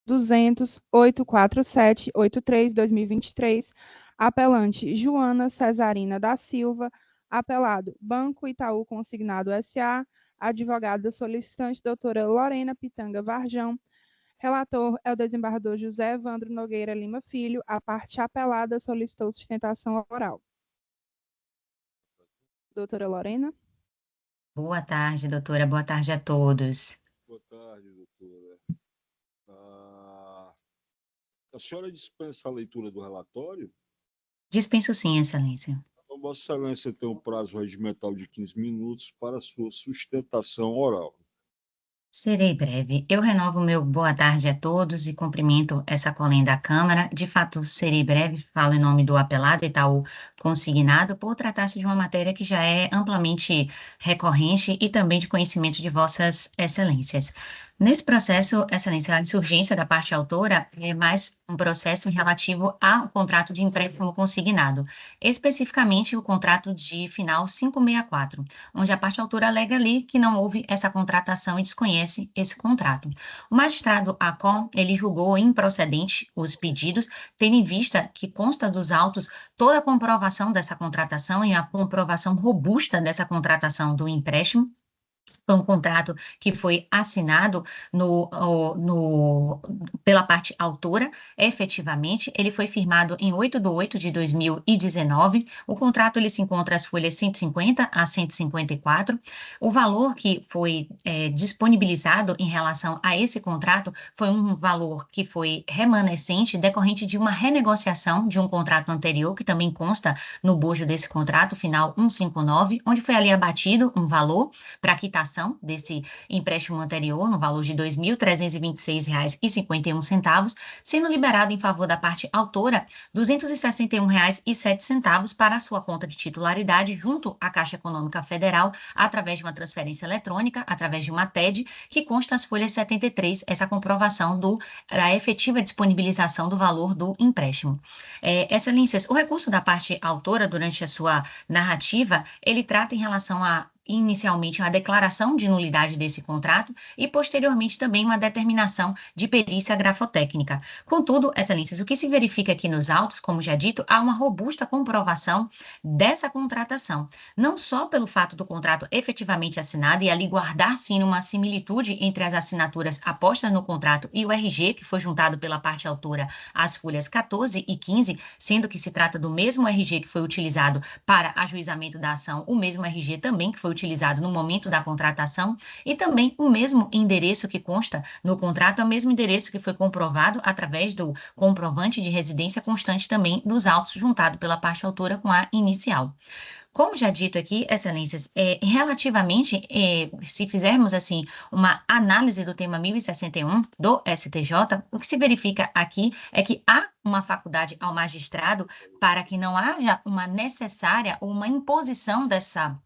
0200-847-83-2023, apelante Joana Cesarina da Silva, apelado Banco Itaú Consignado S.A., advogada solicitante doutora Lorena Pitanga Varjão, relator é o desembargador José Evandro Nogueira Lima Filho, a parte apelada solicitou sustentação oral. Doutora Lorena. Boa tarde, doutora. Boa tarde a todos. Boa tarde, doutora. A senhora dispensa a leitura do relatório? Dispenso sim, Excelência. Então, Vossa Excelência tem um prazo regimental de 15 minutos para sua sustentação oral. Serei breve. Eu renovo meu boa tarde a todos e cumprimento essa colega da Câmara. De fato, serei breve, falo em nome do apelado e tal consignado, por tratar-se de uma matéria que já é amplamente recorrente e também de conhecimento de Vossas Excelências. Nesse processo, Excelência, a insurgência da parte autora é mais um processo relativo ao contrato de empréstimo consignado, especificamente o contrato de final 564, onde a parte autora alega ali que não houve essa contratação e desconhece esse contrato. O magistrado Acon, ele julgou improcedente os pedidos, tendo em vista que consta dos autos toda a comprovação dessa contratação e a comprovação robusta dessa contratação do empréstimo. Foi um contrato que foi assinado pela parte autora, efetivamente, ele foi firmado em 8/8/2019, o contrato ele se encontra as folhas 150 a 154, o valor que foi disponibilizado em relação a esse contrato foi um valor que foi remanescente, decorrente de uma renegociação de um contrato anterior, que também consta no bojo desse contrato, final 159, onde foi ali abatido um valor para quitação desse empréstimo anterior, no valor de R$ 2.326,51, sendo liberado em favor da parte autora R$ 261,07 para a sua conta de titularidade junto à Caixa Econômica Federal, através de uma transferência eletrônica, através de uma TED, que consta as folhas 73, essa comprovação da efetiva disponibilização do valor do empréstimo. Excelências, o recurso da parte autora, durante a sua narrativa, ele trata em relação a inicialmente uma declaração de nulidade desse contrato e posteriormente também uma determinação de perícia grafotécnica. Contudo, Excelências, o que se verifica aqui nos autos, como já dito, há uma robusta comprovação dessa contratação, não só pelo fato do contrato efetivamente assinado e ali guardar sim uma similitude entre as assinaturas apostas no contrato e o RG, que foi juntado pela parte autora às folhas 14 e 15, sendo que se trata do mesmo RG que foi utilizado para ajuizamento da ação, o mesmo RG também que foi utilizado no momento da contratação e também o mesmo endereço que consta no contrato, é o mesmo endereço que foi comprovado através do comprovante de residência constante também dos autos juntado pela parte autora com a inicial. Como já dito aqui, Excelências, relativamente, se fizermos assim uma análise do tema 1061 do STJ, o que se verifica aqui é que há uma faculdade ao magistrado para que não haja uma necessária ou uma imposição dessa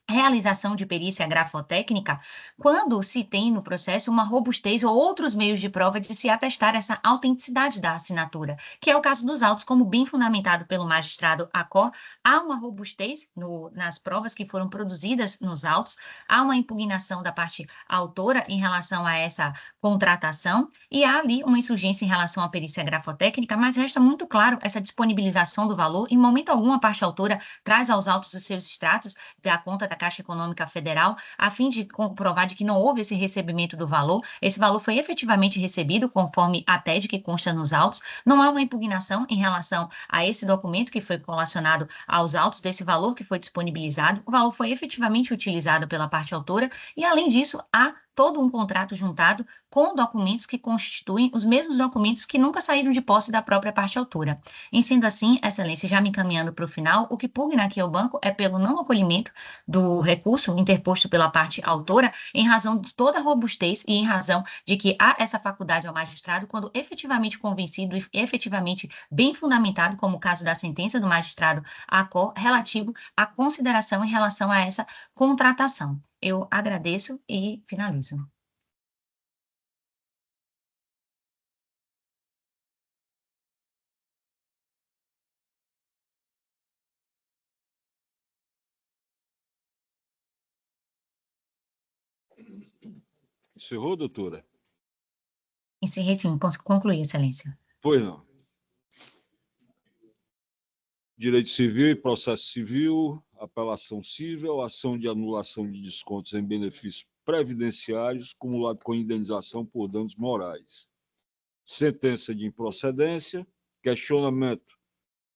realização de perícia grafotécnica, quando se tem no processo uma robustez ou outros meios de prova de se atestar essa autenticidade da assinatura, que é o caso dos autos, como bem fundamentado pelo magistrado Acor, há uma robustez nas provas que foram produzidas nos autos, há uma impugnação da parte autora em relação a essa contratação, e há ali uma insurgência em relação à perícia grafotécnica, mas resta muito claro essa disponibilização do valor, em momento algum a parte autora traz aos autos os seus extratos da conta da Caixa Econômica Federal, a fim de comprovar de que não houve esse recebimento do valor. Esse valor foi efetivamente recebido, conforme a TED que consta nos autos. Não há uma impugnação em relação a esse documento que foi relacionado aos autos, desse valor que foi disponibilizado. O valor foi efetivamente utilizado pela parte autora e, além disso, há todo um contrato juntado com documentos que constituem os mesmos documentos que nunca saíram de posse da própria parte autora. Em sendo assim, Excelência, já me encaminhando para o final, o que pugna aqui ao banco é pelo não acolhimento do recurso interposto pela parte autora, em razão de toda a robustez e em razão de que há essa faculdade ao magistrado, quando efetivamente convencido e efetivamente bem fundamentado, como o caso da sentença do magistrado Acor, relativo à consideração em relação a essa contratação. Eu agradeço e finalizo. Encerrou, doutora? Encerrei sim, concluí, Excelência. Pois não. Direito civil e processo civil, apelação civil, ação de anulação de descontos em benefícios previdenciários, cumulado com indenização por danos morais. Sentença de improcedência, questionamento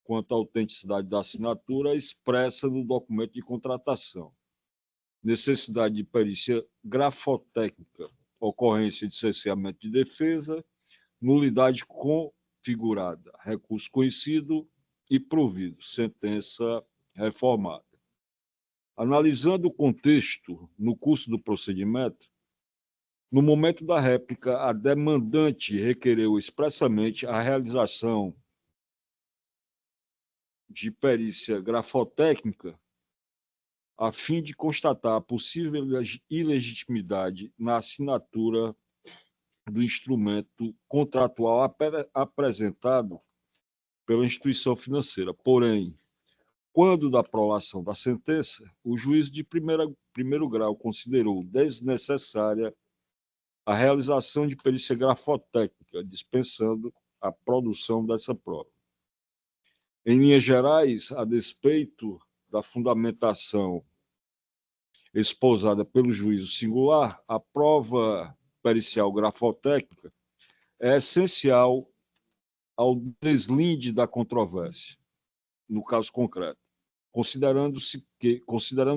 quanto à autenticidade da assinatura expressa no documento de contratação. necessidade de perícia grafotécnica, ocorrência de cerceamento de defesa, nulidade configurada, recurso conhecido e provido, sentença reformada. Analisando o contexto no curso do procedimento, no momento da réplica, a demandante requereu expressamente a realização de perícia grafotécnica a fim de constatar a possível ilegitimidade na assinatura do instrumento contratual apresentado pela instituição financeira. Porém, quando da prolação da sentença, o juízo de primeiro grau considerou desnecessária a realização de perícia grafotécnica, dispensando a produção dessa prova. Em linhas gerais, a despeito da fundamentação esposada pelo juízo singular, a prova pericial grafotécnica é essencial ao deslinde da controvérsia, no caso concreto, considerando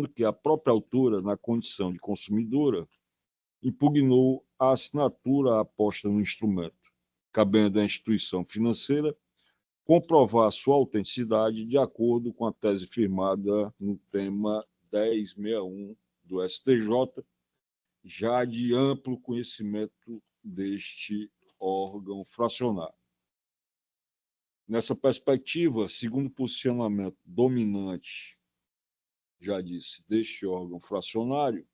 que a própria autora, na condição de consumidora, impugnou a assinatura aposta no instrumento, cabendo à instituição financeira comprovar sua autenticidade de acordo com a tese firmada no tema 1061 do STJ, já de amplo conhecimento deste órgão fracionário. Nessa perspectiva, segundo o posicionamento dominante, já disse, deste órgão fracionário,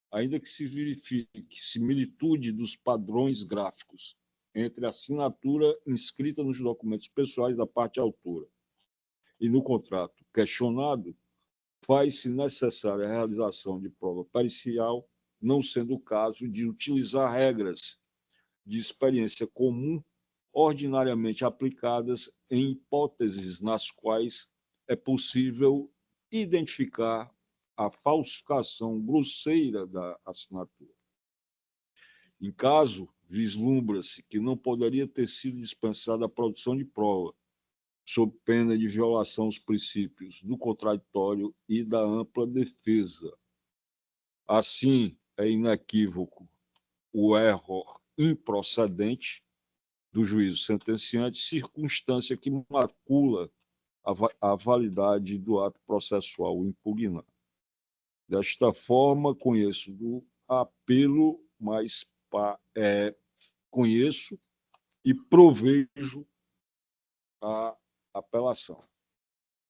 ainda que se verifique similitude dos padrões gráficos entre a assinatura inscrita nos documentos pessoais da parte autora e no contrato questionado, faz-se necessária a realização de prova pericial, não sendo o caso de utilizar regras de experiência comum ordinariamente aplicadas em hipóteses nas quais é possível identificar a falsificação grosseira da assinatura. Em caso, vislumbra-se que não poderia ter sido dispensada a produção de prova, sob pena de violação aos princípios do contraditório e da ampla defesa. Assim, é inequívoco o erro improcedente do juízo sentenciante, circunstância que macula a validade do ato processual impugnado. Desta forma, conheço do apelo, mas conheço e provejo a apelação.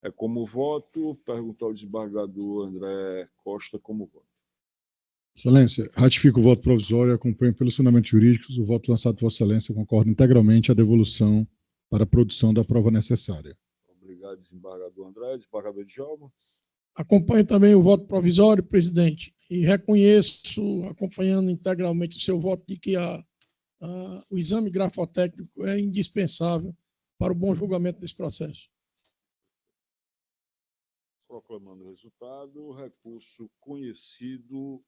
É como voto, perguntar ao desembargador André Costa como voto. Excelência, ratifico o voto provisório e acompanho pelos fundamentos jurídicos o voto lançado por Vossa Excelência, concordo integralmente à devolução para a produção da prova necessária. Obrigado, desembargador André. Desembargador Djalma. Acompanho também o voto provisório, presidente, e reconheço, acompanhando integralmente o seu voto, de que o exame grafotécnico é indispensável para o bom julgamento desse processo. Proclamando o resultado, recurso conhecido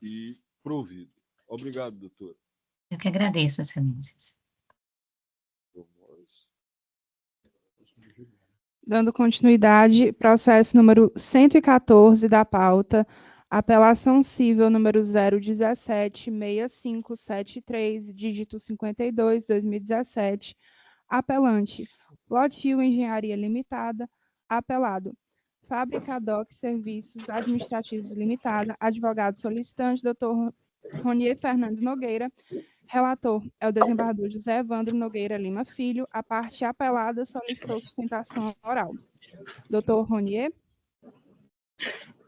e provido. Obrigado, doutor. Eu que agradeço, excelências. Dando continuidade, processo número 114 da pauta, apelação civil número 017-6573, dígito 52, 2017, apelante, Lotil Engenharia Limitada, apelado, Fábrica Doc Serviços Administrativos Limitada, advogado solicitante, doutor Ronier Fernandes Nogueira, relator é o desembargador José Evandro Nogueira Lima Filho, a parte apelada solicitou sustentação oral. Doutor Ronier.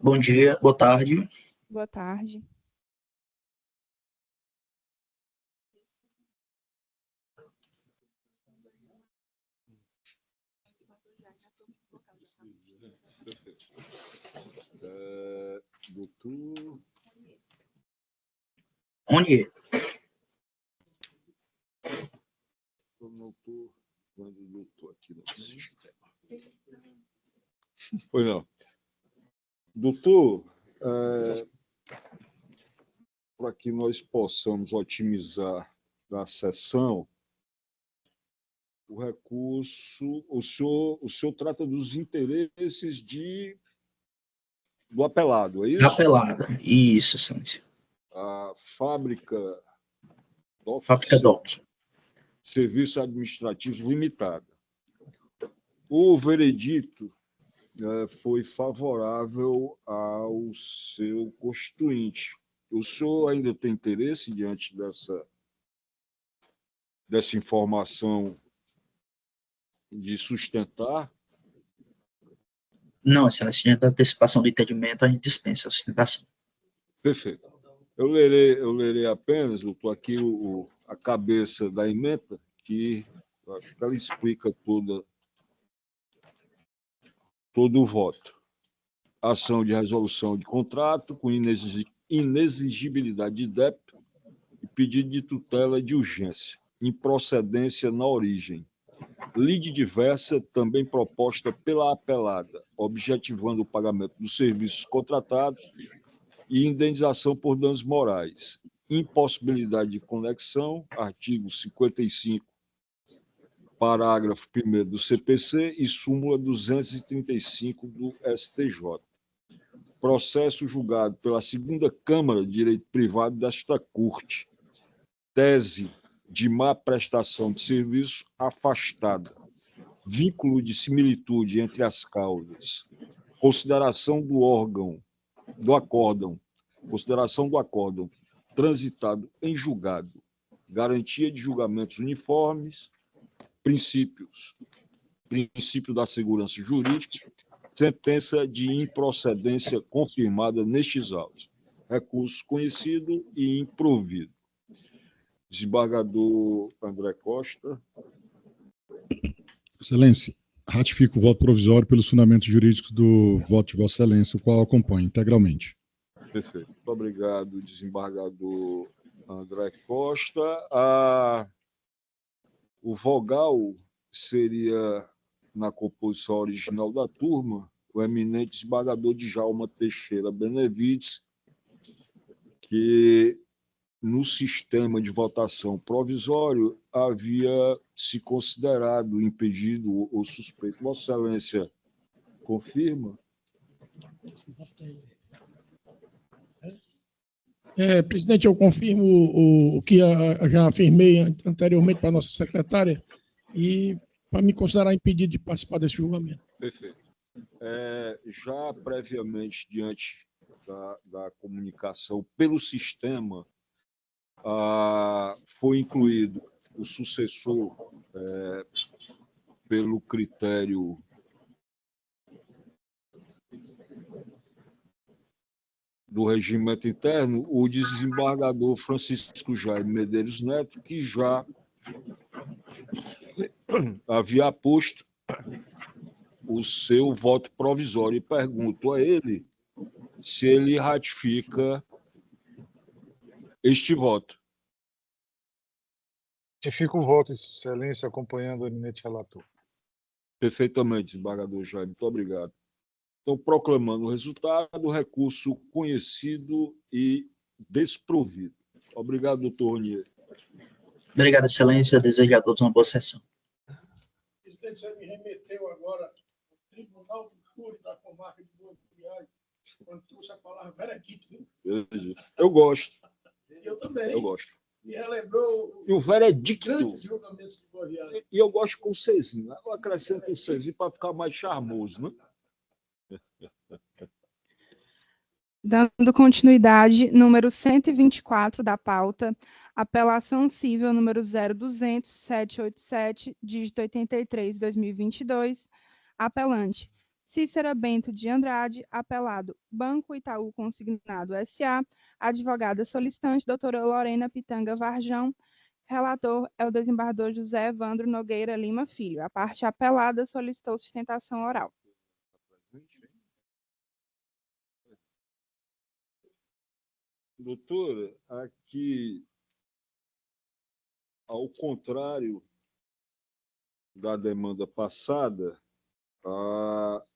Bom dia, boa tarde. Boa tarde. Doutor Ronier. Eu não estou vendo o doutor aqui no sistema. Pois não. Doutor, para que nós possamos otimizar a sessão, o recurso, o senhor trata dos interesses de do apelado, é isso? Apelada. Isso, excelência. A Fábrica Fábrica DOC. Serviço Administrativo Limitado. O veredito foi favorável ao seu constituinte. O senhor ainda tem interesse diante dessa informação de sustentar? Não, excelência, diante da antecipação do entendimento, a gente dispensa a sustentação. Perfeito. Eu lerei apenas, doutor, aqui a cabeça da ementa, que eu acho que ela explica todo o voto. Ação de resolução de contrato com inexigibilidade de débito e pedido de tutela de urgência, improcedência na origem. Lide diversa, também proposta pela apelada, objetivando o pagamento dos serviços contratados e indenização por danos morais. Impossibilidade de conexão, artigo 55, parágrafo 1º do CPC e súmula 235 do STJ. Processo julgado pela segunda Câmara de Direito Privado desta Corte. Tese de má prestação de serviço afastada. Vínculo de similitude entre as causas. Consideração do acórdão transitado em julgado. Garantia de julgamentos uniformes. Princípio da segurança jurídica, sentença de improcedência confirmada nestes autos. Recurso conhecido e improvido. Desembargador André Costa. Excelência, ratifico o voto provisório pelos fundamentos jurídicos do voto de Vossa Excelência, o qual acompanho integralmente. Perfeito. Muito obrigado, desembargador André Costa. O vogal seria, na composição original da turma, o eminente desembargador Djalma Teixeira Benevides, que no sistema de votação provisório havia se considerado impedido ou suspeito. Vossa Excelência confirma? Presidente, eu confirmo o que já afirmei anteriormente para a nossa secretária e para me considerar impedido de participar desse julgamento. Perfeito. Já previamente, diante da comunicação pelo sistema, foi incluído o sucessor pelo critério do regimento interno, o desembargador Francisco Jaime Medeiros Neto, que já havia posto o seu voto provisório. E pergunto a ele se ele ratifica este voto. Ratifico o voto, Excelência, acompanhando o eminente relator. Perfeitamente, desembargador Jaime. Muito obrigado. Então, proclamando o resultado, recurso conhecido e desprovido. Obrigado, doutor Ronier. Obrigado, Excelência. Desejo a todos uma boa sessão. Presidente, você me remeteu agora ao Tribunal do Júri da Comarca de Boa Viagem, quando trouxe a palavra veredicto. Eu gosto. Eu também. Eu gosto. Me relembrou e o veredicto. Grandes julgamentos de Boa Viagem. E eu gosto com o Cezinho. Eu acrescento o Cezinho para ficar mais charmoso, né? Dando continuidade, número 124 da pauta, apelação civil número 0200-787, dígito 83, 2022, apelante Cícera Bento de Andrade, apelado Banco Itaú Consignado S.A., advogada solicitante, doutora Lorena Pitanga Varjão, relator é o desembargador José Evandro Nogueira Lima Filho. A parte apelada solicitou sustentação oral. Doutora, aqui, ao contrário da demanda passada,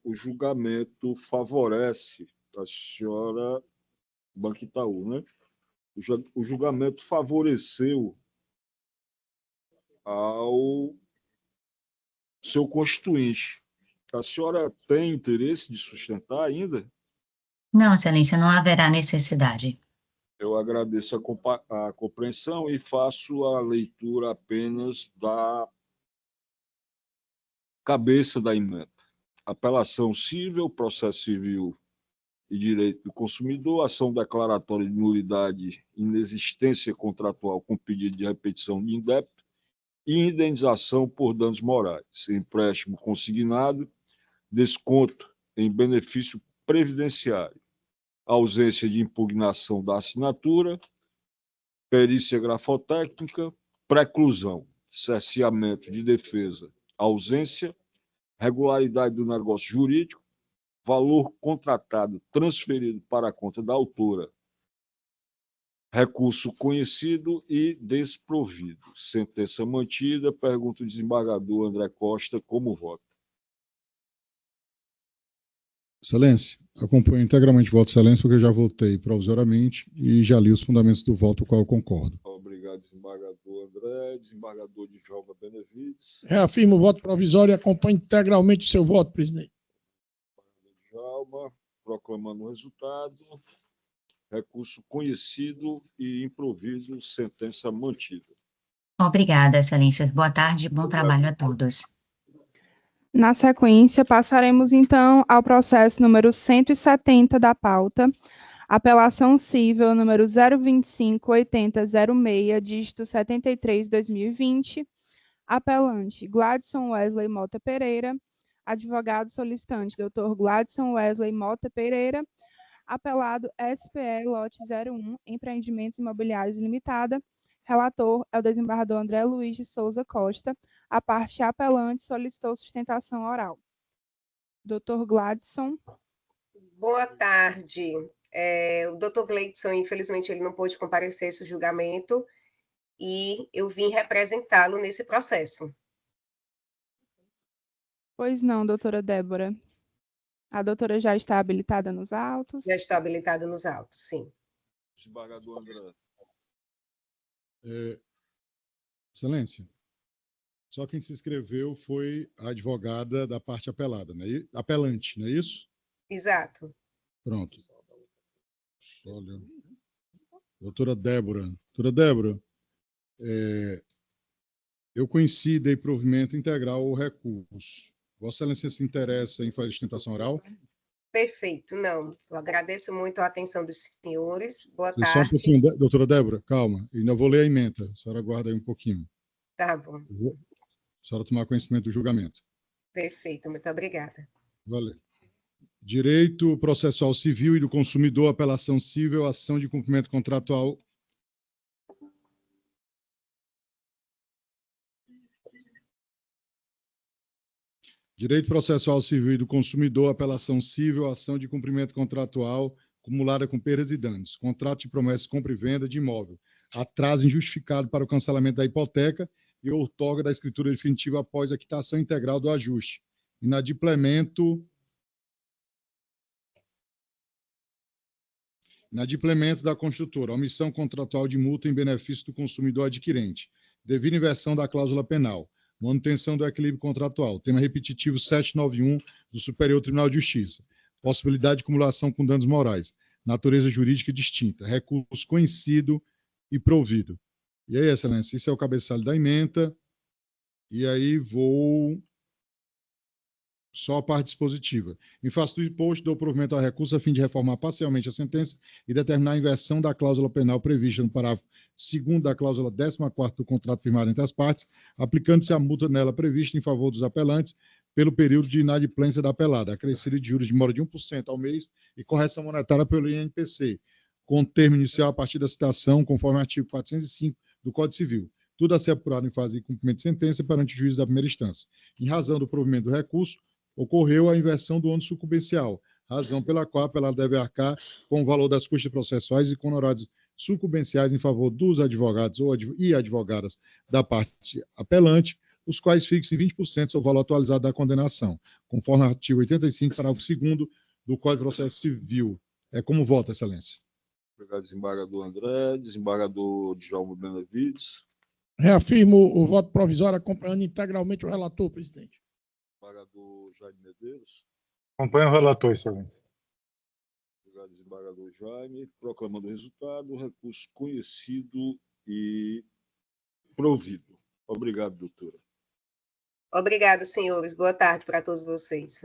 o julgamento favorece a senhora Banco Itaú, né? O julgamento favoreceu ao seu constituinte. A senhora tem interesse de sustentar ainda? Não, Excelência, não haverá necessidade. Eu agradeço a compreensão e faço a leitura apenas da cabeça da emenda. Apelação civil, processo civil e direito do consumidor, ação declaratória de nulidade, inexistência contratual com pedido de repetição de indébito e indenização por danos morais, empréstimo consignado, desconto em benefício previdenciário, ausência de impugnação da assinatura, perícia grafotécnica, preclusão, cerceamento de defesa, ausência, regularidade do negócio jurídico, valor contratado transferido para a conta da autora, recurso conhecido e desprovido. Sentença mantida. Pergunta o desembargador André Costa como vota. Excelência, acompanho integralmente o voto de excelência, porque eu já votei provisoriamente e já li os fundamentos do voto, com o qual eu concordo. Obrigado, desembargador André. Desembargador Djalma Benevides. Reafirmo o voto provisório e acompanho integralmente o seu voto, presidente. Djalma, proclamando o resultado. Recurso conhecido e improviso, sentença mantida. Obrigada, Excelências. Boa tarde, bom trabalho a todos. Na sequência, passaremos então ao processo número 170 da pauta, apelação cível número 0258006, dígito 73/2020, apelante Gladson Wesley Mota Pereira, advogado solicitante Dr. Gladson Wesley Mota Pereira, apelado SPE lote 01, Empreendimentos Imobiliários Limitada, relator é o desembargador André Luiz de Souza Costa, a parte apelante solicitou sustentação oral. Dr. Gladson. Boa tarde. O Dr. Gladson, infelizmente, ele não pôde comparecer a esse julgamento e eu vim representá-lo nesse processo. Pois não, doutora Débora. A doutora já está habilitada nos autos? Já está habilitada nos autos, sim. Desembargador André. Excelência, só quem se inscreveu foi a advogada da parte apelada, né? Apelante, não é isso? Exato. Pronto. Olha. Doutora Débora. Doutora Débora, eu conheci e dei provimento integral ao recurso. Vossa Excelência se interessa em fazer sustentação oral? Perfeito, não. Eu agradeço muito a atenção dos senhores. Boa Só um tarde. pouquinho, doutora Débora, calma. Ainda vou ler a ementa. A senhora aguarda aí um pouquinho. Tá bom. A senhora tomar conhecimento do julgamento. Perfeito, muito obrigada. Valeu. Direito processual civil e do consumidor, apelação civil, ação de cumprimento contratual. Direito processual civil e do consumidor, apelação civil, ação de cumprimento contratual, acumulada com perdas e danos. Contrato de promessa de compra e venda de imóvel. Atraso injustificado para o cancelamento da hipoteca e outorga da escritura definitiva após a quitação integral do ajuste. Inadimplemento da construtora, omissão contratual de multa em benefício do consumidor adquirente, devida inversão da cláusula penal, manutenção do equilíbrio contratual, tema repetitivo 791 do Superior Tribunal de Justiça, possibilidade de acumulação com danos morais, natureza jurídica distinta, recurso conhecido e provido. E aí, Excelência, esse é o cabeçalho da ementa, e aí vou só a parte dispositiva. Em face do imposto, dou provimento ao recurso a fim de reformar parcialmente a sentença e determinar a inversão da cláusula penal prevista no parágrafo 2º da cláusula 14ª do contrato firmado entre as partes, aplicando-se a multa nela prevista em favor dos apelantes pelo período de inadimplência da apelada, acrescida de juros de mora de 1% ao mês e correção monetária pelo INPC, com termo inicial a partir da citação, conforme o artigo 405 do Código Civil. Tudo a ser apurado em fase de cumprimento de sentença perante o juiz da primeira instância. Em razão do provimento do recurso, ocorreu a inversão do ônus sucumbencial, razão pela qual a apelada deve arcar com o valor das custas processuais e com honorários sucumbenciais em favor dos advogados e advogadas da parte apelante, os quais fixem 20% sobre o valor atualizado da condenação, conforme o artigo 85, parágrafo 2º do Código de Processo Civil. Como vota, Excelência? Obrigado, desembargador André. Desembargador Djalma Benevides. Reafirmo o voto provisório acompanhando integralmente o relator, presidente. Desembargador Jair Medeiros. Acompanho o relator, Excelência. Obrigado, desembargador Jaime. Proclamando o resultado, recurso conhecido e provido. Obrigado, doutora. Obrigada, senhores. Boa tarde para todos vocês.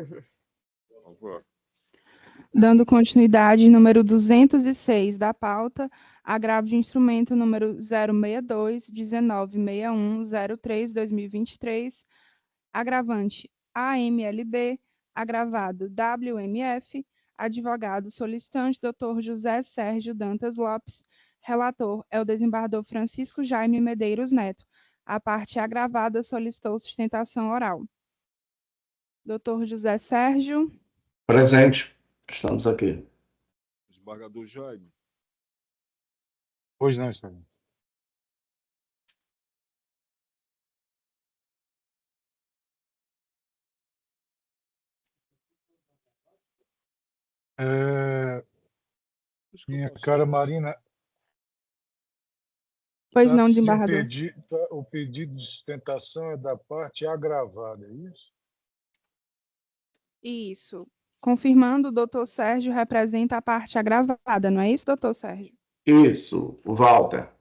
Dando continuidade, número 206 da pauta, agravo de instrumento número 062-1961-03-2023, agravante AMLB, agravado WMF, advogado solicitante, Dr. José Sérgio Dantas Lopes, relator é o desembargador Francisco Jaime Medeiros Neto. A parte agravada solicitou sustentação oral. Dr. José Sérgio. Presente. Estamos aqui. Desembargador Jaime. Pois não, excelência. Minha cara Marina. Pois não, desembargador. O pedido de sustentação é da parte agravada, é isso? Isso. Confirmando, o doutor Sérgio representa a parte agravada, não é isso, doutor Sérgio? Isso, o Walter.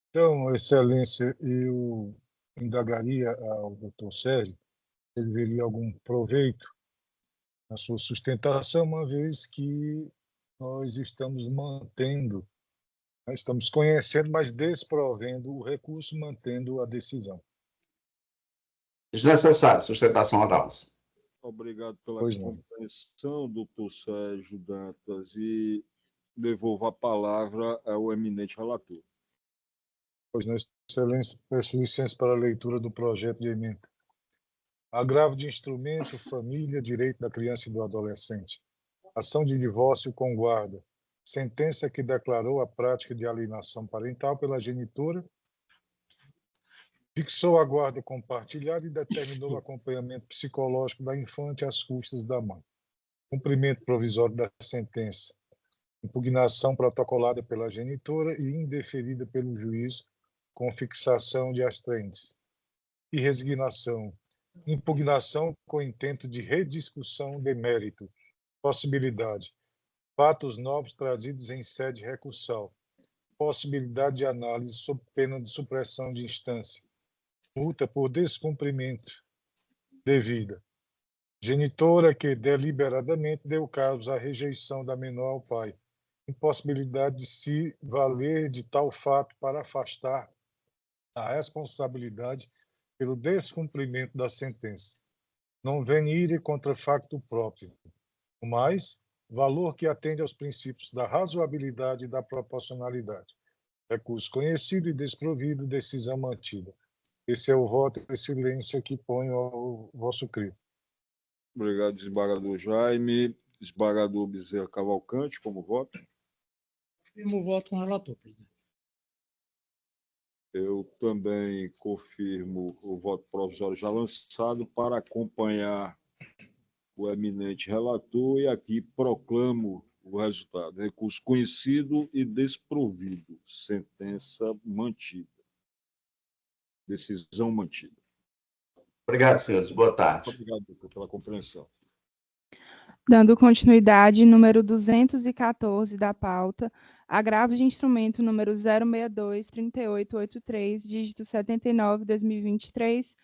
Então, excelência, eu indagaria ao doutor Sérgio se ele veria algum proveito na sua sustentação, uma vez que nós estamos estamos conhecendo, mas desprovendo o recurso, mantendo a decisão. Desnecessário, sustentação oral. Obrigado pela compreensão, doutor Sérgio Dantas, e devolvo a palavra ao eminente relator. Pois não, excelência, peço licença para a leitura do projeto de emenda. Agravo de instrumento, família, direito da criança e do adolescente. Ação de divórcio com guarda. Sentença que declarou a prática de alienação parental pela genitora, fixou a guarda compartilhada e determinou o acompanhamento psicológico da infante às custas da mãe. Cumprimento provisório da sentença. Impugnação protocolada pela genitora e indeferida pelo juiz com fixação de astrentes. E resignação. Impugnação com intento de rediscussão de mérito. Possibilidade. Fatos novos trazidos em sede recursal. Possibilidade de análise sob pena de supressão de instância. Multa por descumprimento devida. Genitora que deliberadamente deu causa à rejeição da menor ao pai. Impossibilidade de se valer de tal fato para afastar a responsabilidade pelo descumprimento da sentença. Não venire contra facto próprio. Mas, valor que atende aos princípios da razoabilidade e da proporcionalidade. Recurso conhecido e desprovido, decisão mantida. Esse é o voto de silêncio que ponho ao vosso crivo. Obrigado, desembargador Jaime. Desembargador Bezerra Cavalcante, como voto? Confirmo o voto com o relator, presidente. Eu também confirmo o voto provisório já lançado para acompanhar o eminente relator e aqui proclamo o resultado. Recurso conhecido e desprovido. Sentença mantida. Decisão mantida. Obrigado, senhores. Boa tarde. Obrigado, doutor, pela compreensão. Dando continuidade, número 214 da pauta, agravo de instrumento número 062-3883, dígito 79/2023,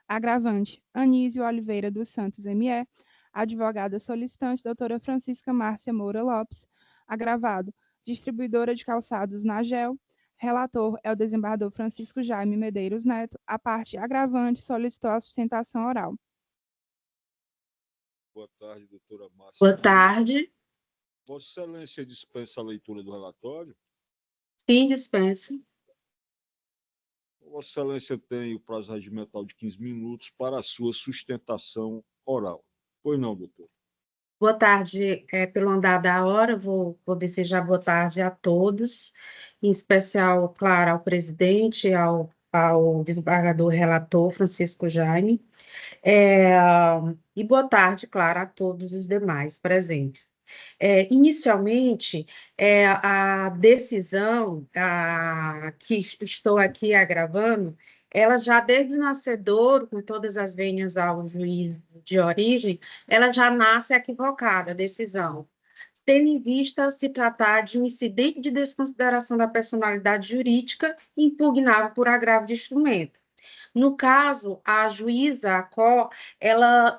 agravante Anísio Oliveira dos Santos ME, advogada solicitante, doutora Francisca Márcia Moura Lopes, agravado, distribuidora de calçados Nagel, relator é o desembargador Francisco Jaime Medeiros Neto, a parte agravante solicitou a sustentação oral. Boa tarde, doutora Márcia. Boa tarde. Vossa Excelência dispensa a leitura do relatório? Sim, dispenso. Vossa Excelência tem o prazo regimental de 15 minutos para a sua sustentação oral. Pois não, doutor? Boa tarde, pelo andar da hora, vou desejar boa tarde a todos, em especial, claro, ao presidente, ao desembargador relator Francisco Jaime, e boa tarde, claro, a todos os demais presentes. Inicialmente, a decisão que estou aqui agravando, ela já desde o nascedouro, com todas as vênias ao juiz de origem, ela já nasce equivocada, a decisão, tendo em vista se tratar de um incidente de desconsideração da personalidade jurídica impugnável por agravo de instrumento. No caso, a juíza Acó, ela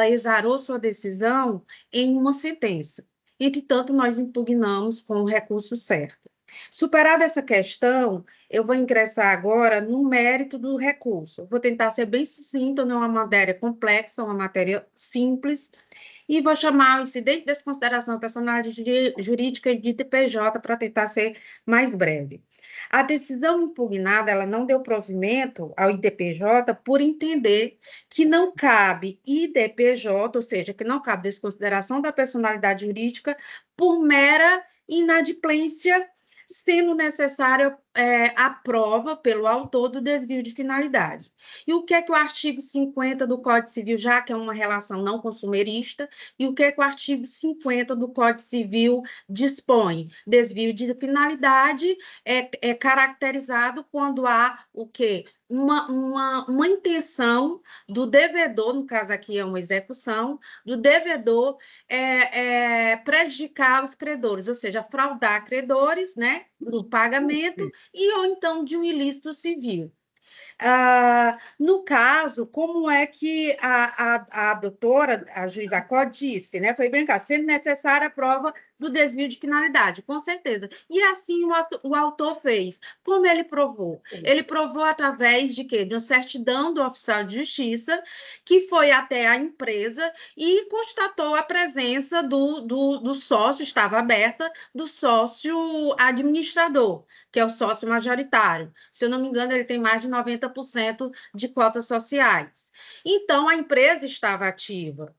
exarou sua decisão em uma sentença. Entretanto, nós impugnamos com o recurso certo. Superada essa questão, eu vou ingressar agora no mérito do recurso. Vou tentar ser bem sucinta, não é uma matéria complexa, é uma matéria simples, e vou chamar o incidente de desconsideração da personalidade jurídica de IDPJ para tentar ser mais breve. A decisão impugnada, ela não deu provimento ao IDPJ por entender que não cabe IDPJ, ou seja, que não cabe desconsideração da personalidade jurídica por mera inadimplência, sendo necessária a prova pelo autor do desvio de finalidade. E o que é que o artigo 50 do Código Civil, já que é uma relação não consumerista, e o que é que o artigo 50 do Código Civil dispõe? Desvio de finalidade é caracterizado quando há o quê? Uma intenção do devedor, no caso aqui é uma execução, do devedor prejudicar os credores, ou seja, fraudar credores, né, do pagamento, e ou então de um ilícito civil. No caso, como é que a doutora, a juíza Acó, disse, né? Foi brincar, sendo necessária a prova do desvio de finalidade, com certeza. E assim o autor fez. Como ele provou? Ele provou através de quê? De uma certidão do oficial de justiça, que foi até a empresa e constatou a presença do sócio, estava aberta, do sócio administrador, que é o sócio majoritário. Se eu não me engano, ele tem mais de 90% de cotas sociais. Então, a empresa estava ativa.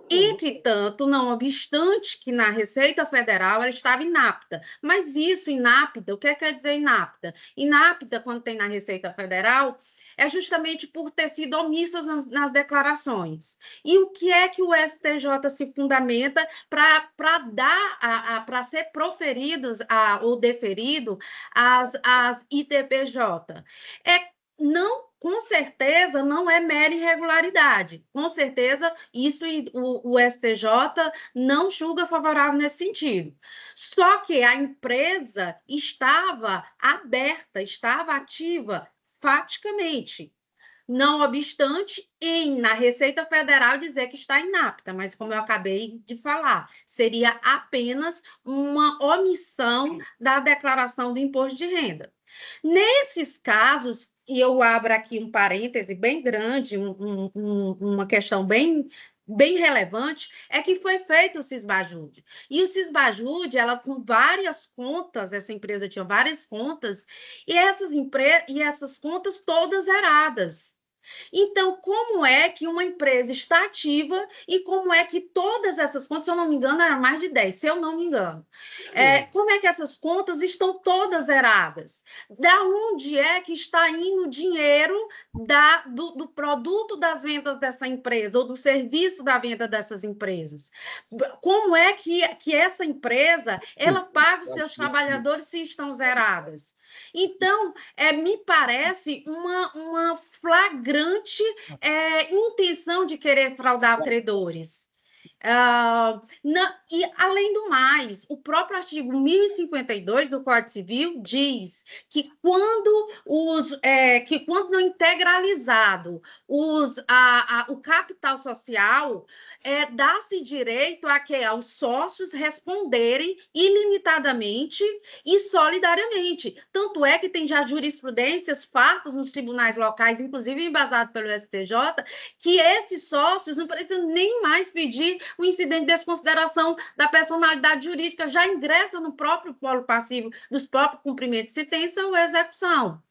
Entretanto, não obstante que na Receita Federal ela estava inapta. Mas isso, inapta, o que quer dizer inapta? Inapta, quando tem na Receita Federal, é justamente por ter sido omissas nas declarações. E o que é que o STJ se fundamenta para ser proferidos ou deferido as ITPJ? Com certeza, não é mera irregularidade. Com certeza, isso o STJ não julga favorável nesse sentido. Só que a empresa estava aberta, estava ativa faticamente. Não obstante, na Receita Federal dizer que está inapta, mas como eu acabei de falar, seria apenas uma omissão da declaração do imposto de renda. Nesses casos, e eu abro aqui um parêntese bem grande, uma questão bem relevante, é que foi feito o Cisbajude. E o Cisbajude, ela com várias contas, essa empresa tinha várias contas, e essas contas todas zeradas. Então, como é que uma empresa está ativa e como é que todas essas contas, se eu não me engano, eram mais de 10, se eu não me engano. Como é que essas contas estão todas zeradas? Da onde é que está indo o dinheiro do produto das vendas dessa empresa ou do serviço da venda dessas empresas? Como é que essa empresa ela paga os seus trabalhadores se estão zeradas? Então, me parece uma flagrante intenção de querer fraudar credores. E, além do mais, o próprio artigo 1052 do Código Civil diz que quando não integralizado o capital social, dá-se direito aos sócios responderem ilimitadamente e solidariamente. Tanto é que tem já jurisprudências fartas nos tribunais locais, inclusive embasado pelo STJ, que esses sócios não precisam nem mais pedir o incidente de desconsideração da personalidade jurídica, já ingressa no próprio polo passivo dos próprios cumprimentos de sentença ou execução.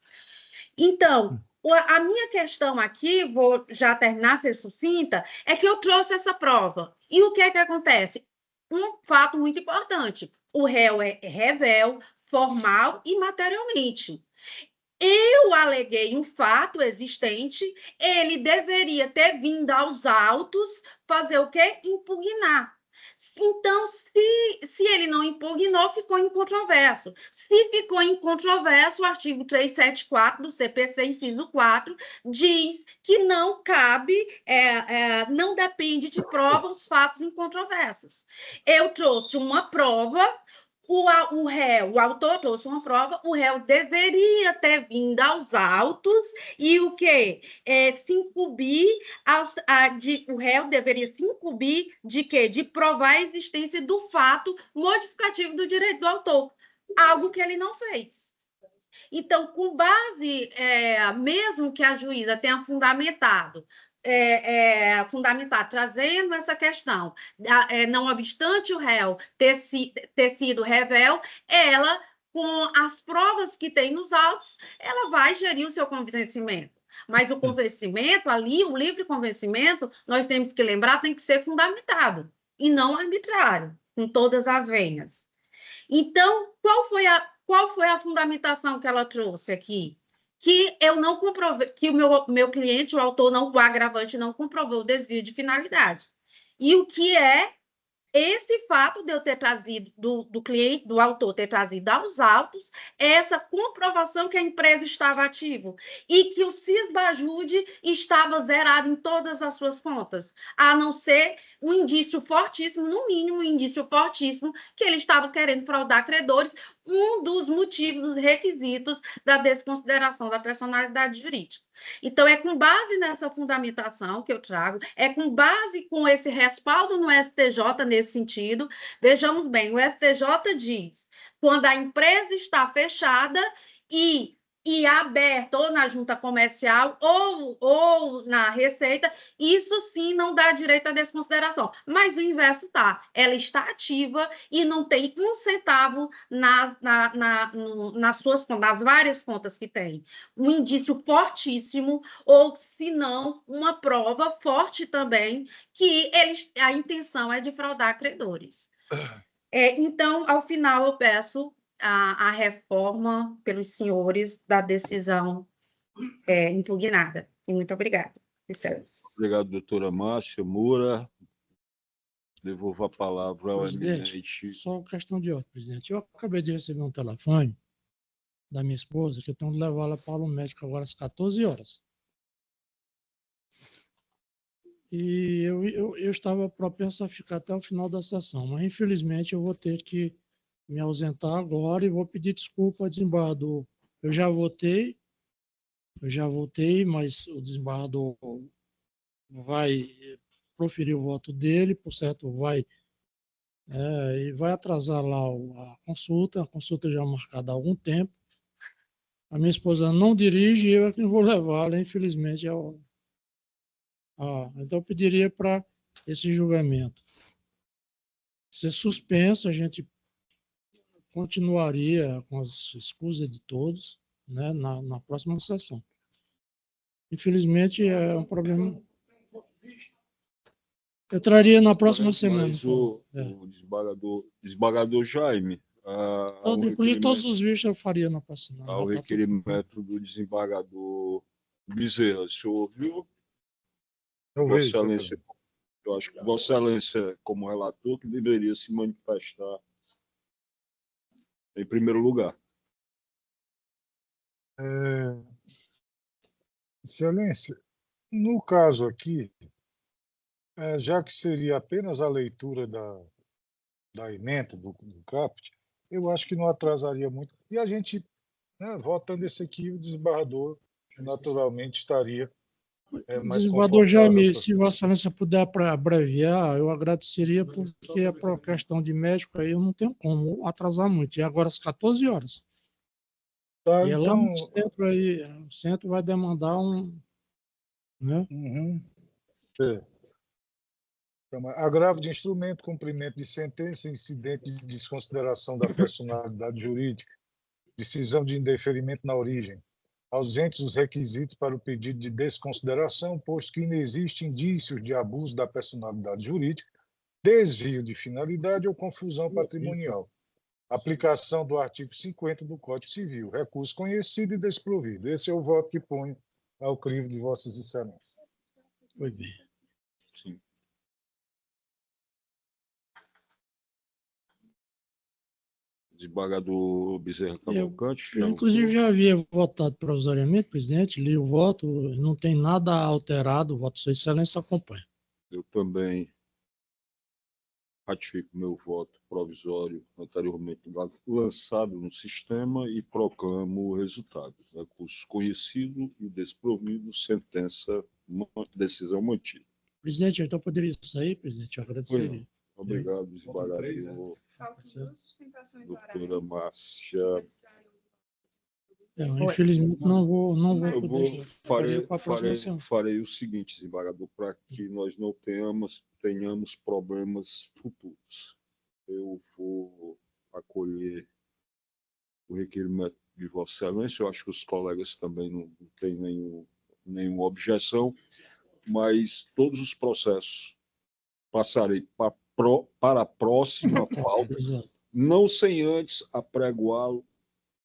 Então, a minha questão aqui, vou já terminar, ser sucinta, é que eu trouxe essa prova. E o que é que acontece? Um fato muito importante, o réu é revel, formal e materialmente. Eu aleguei um fato existente, ele deveria ter vindo aos autos fazer o quê? Impugnar. Então, se ele não impugnou, ficou incontroverso. Se ficou incontroverso, o artigo 374 do CPC, inciso 4, diz que não cabe, não depende de prova os fatos incontroversos. Eu trouxe uma prova, o réu, o autor trouxe uma prova, o réu deveria ter vindo aos autos e o quê? Se incumbir, o réu deveria se incumbir de quê? De provar a existência do fato modificativo do direito do autor, algo que ele não fez. Então, com base, mesmo que a juíza tenha fundamentado, trazendo essa questão, não obstante o réu ter sido rével, ela, com as provas que tem nos autos, ela vai gerir o seu convencimento. Mas o convencimento ali, o livre convencimento, nós temos que lembrar, tem que ser fundamentado, e não arbitrário, com todas as venhas. Então, qual foi a fundamentação que ela trouxe aqui? Que eu não comprovei, que o meu cliente, o autor, o agravante, não comprovou o desvio de finalidade. E o que é esse fato de eu ter trazido, do cliente, do autor ter trazido aos autos, essa comprovação que a empresa estava ativa e que o Cisbajude estava zerado em todas as suas contas, a não ser um indício fortíssimo, no mínimo um indício fortíssimo, que ele estava querendo fraudar credores, um dos motivos, dos requisitos da desconsideração da personalidade jurídica. Então, é com base nessa fundamentação que eu trago, é com base com esse respaldo no STJ nesse sentido. Vejamos bem, o STJ diz, quando a empresa está fechada e aberta ou na junta comercial ou na Receita, isso sim não dá direito à desconsideração. Mas o inverso tá. Ela está ativa e não tem um centavo nas várias contas que tem. Um indício fortíssimo, ou se não, uma prova forte também, que a intenção é de fraudar credores. Então, ao final, eu peço a reforma pelos senhores da decisão impugnada. E muito obrigada. Obrigado, doutora Márcia Moura. Devolvo a palavra ao eminente. Só questão de ordem, presidente. Eu acabei de receber um telefone da minha esposa, que eu tenho que levá-la para o médico agora às 14 horas. E eu estava propenso a ficar até o final da sessão, mas infelizmente eu vou ter que me ausentar agora e vou pedir desculpa ao desembargador. Eu já votei, mas o desembargador vai proferir o voto dele, por certo, e vai atrasar lá a consulta já marcada há algum tempo. A minha esposa não dirige e eu é quem vou levá-la, infelizmente. Então, eu pediria para esse julgamento ser suspenso, a gente continuaria com as escusas de todos, né, na próxima sessão. Infelizmente, é um problema. Eu traria na próxima semana. Mas o desembargador Jaime. Incluir todos os vídeos eu faria na próxima. Ao requerimento do desembargador Bezerra. O senhor ouviu? Vossa Excelência, eu acho que Vossa Excelência, como relator, que deveria se manifestar em primeiro lugar. Excelência, no caso aqui, já que seria apenas a leitura da ementa do CAPT, eu acho que não atrasaria muito. E a gente, votando esse aqui, o desembargador naturalmente estaria mais desembargador Jaime, se Vossa Excelência puder abreviar, eu agradeceria, porque é por questão de médico, aí eu não tenho como atrasar muito. E agora às 14 horas. Tá, e então... lá no centro aí, o centro vai demandar um... Né? Então, agravo de instrumento, cumprimento de sentença, incidente de desconsideração da personalidade jurídica, decisão de indeferimento na origem, ausentes os requisitos para o pedido de desconsideração, posto que inexistem indícios de abuso da personalidade jurídica, desvio de finalidade ou confusão patrimonial. Aplicação do artigo 50 do Código Civil. Recurso conhecido e desprovido. Esse é o voto que ponho ao crivo de Vossas Excelências. Foi bem. Sim. Desembargador Bezerra Cavalcante. Eu, inclusive, já havia votado provisoriamente, presidente, li o voto, não tem nada alterado, o voto Sua Excelência acompanha. Eu também ratifico meu voto provisório anteriormente lançado no sistema e proclamo o resultado. Recurso conhecido e desprovido, decisão mantida. Presidente, então poderia sair, presidente? Eu agradeceria. Obrigado, desembargador. Doutora Márcia. Infelizmente, não vou farei o seguinte, desembargador, para que nós não tenhamos problemas futuros. Eu vou acolher o requerimento de Vossa Excelência. Eu acho que os colegas também não têm nenhuma objeção, mas todos os processos passarei para a próxima pauta, não sem antes apregoá-lo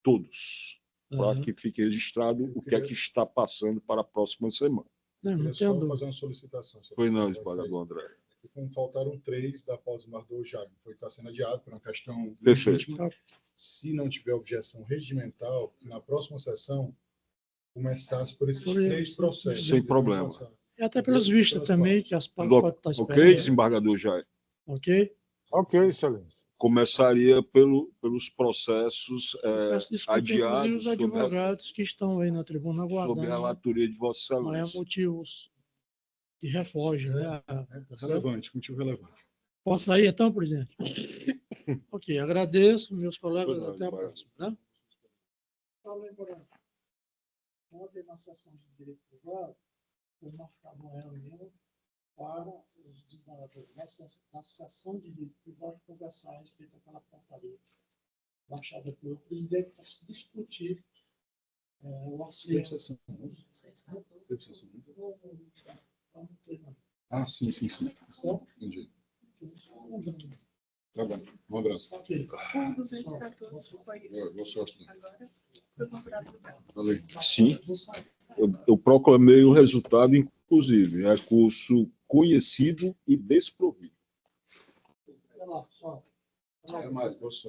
todos, para que fique registrado o que é que está passando para a próxima semana. Queria só fazer uma solicitação. Pois não, desembargador André. Como faltaram 3 da pauta do desembargador Jaime, está sendo adiado por uma questão Perfeito. legítima. Se não tiver objeção regimental, na próxima sessão, começasse por esses 3 processos. Sem problema. E até pelas vistas também, que as partes podem estar esperando. Ok, desembargador Jaime? Ok? Ok, Excelência. Começaria pelos processos adiados. Os advogados que estão aí na tribuna aguardando. Sob a relatoria de Vossa Excelência. Não é motivos de refúgio, né? Relevante, motivo relevante. Posso sair então, presidente? Ok, agradeço, meus colegas, até a próxima. Né? Ontem, na sessão de direito privado, foi marcada uma reunião para os desembargadores na sessão de direito privado conversar a respeito daquela portaria baixada pelo presidente para se discutir o acerto. Ah, sim. Entendi. Tá bom. Um abraço. O 214 foi. Boa sorte. Agora foi considerado. Sim. Eu proclamei o resultado, inclusive, recurso conhecido e desprovido.